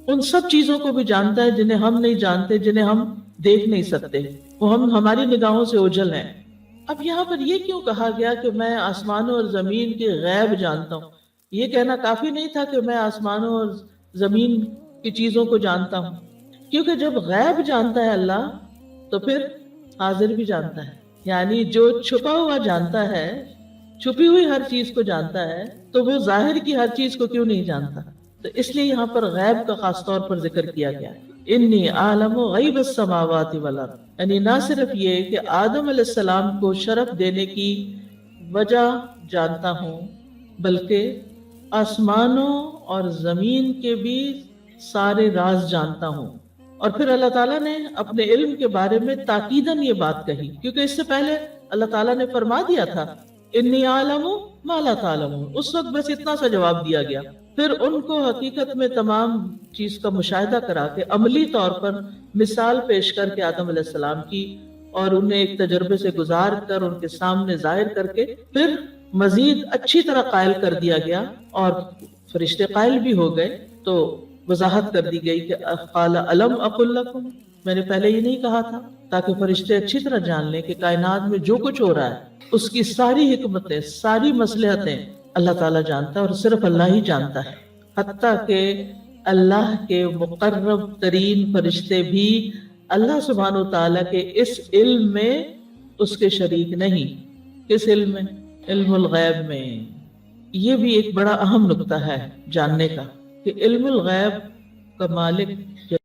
[SPEAKER 2] ان سب چیزوں کو بھی جانتا ہے جنہیں ہم نہیں جانتے، جنہیں ہم دیکھ نہیں سکتے، وہ ہماری نگاہوں سے اوجھل ہیں. اب یہاں پر یہ کیوں کہا گیا کہ میں آسمانوں اور زمین کے غیب جانتا ہوں؟ یہ کہنا کافی نہیں تھا کہ میں آسمانوں اور زمین کی چیزوں کو جانتا ہوں؟ کیونکہ جب غیب جانتا ہے اللہ تو پھر حاضر بھی جانتا ہے. یعنی جو چھپا ہوا جانتا ہے، چھپی ہوئی ہر چیز کو جانتا ہے، تو وہ ظاہر کی ہر چیز کو کیوں نہیں جانتا؟ تو اس لیے یہاں پر غیب کا خاص طور پر ذکر کیا گیا. انی عالم غیب السماوات والارض، یعنی نہ صرف یہ کہ آدم علیہ السلام کو شرف دینے کی وجہ جانتا ہوں، بلکہ آسمانوں اور زمین کے بھی سارے راز جانتا ہوں. اور پھر اللہ تعالیٰ نے اپنے علم کے بارے میں تاکیداً یہ بات کہی، کیونکہ اس سے پہلے اللہ تعالیٰ نے فرما دیا تھا انی عالم ما لا تعلمون، اس وقت بس اتنا سا جواب دیا گیا. پھر ان کو حقیقت میں تمام چیز کا مشاہدہ کرا کے عملی طور پر مثال پیش کر کے آدم علیہ السلام کی، اور انہیں ایک تجربے سے گزار کر ان کے سامنے ظاہر کر کے پھر مزید اچھی طرح قائل کر دیا گیا، اور فرشتے قائل بھی ہو گئے. تو وضاحت کر دی گئی کہ قال الم اقل لکم، میں نے پہلے یہ نہیں کہا تھا، تاکہ فرشتے اچھی طرح جان لیں کہ کائنات میں جو کچھ ہو رہا ہے اس کی ساری حکمتیں، ساری مصلحتیں اللہ تعالیٰ جانتا ہے اور صرف اللہ ہی جانتا ہے. حتیٰ کہ اللہ کے مقرب ترین فرشتے بھی اللہ سبحانہ وتعالیٰ کے اس علم میں اس کے شریک نہیں. کس علم میں؟ علم الغیب میں. یہ بھی ایک بڑا اہم نقطہ ہے جاننے کا کہ علم الغیب کا مالک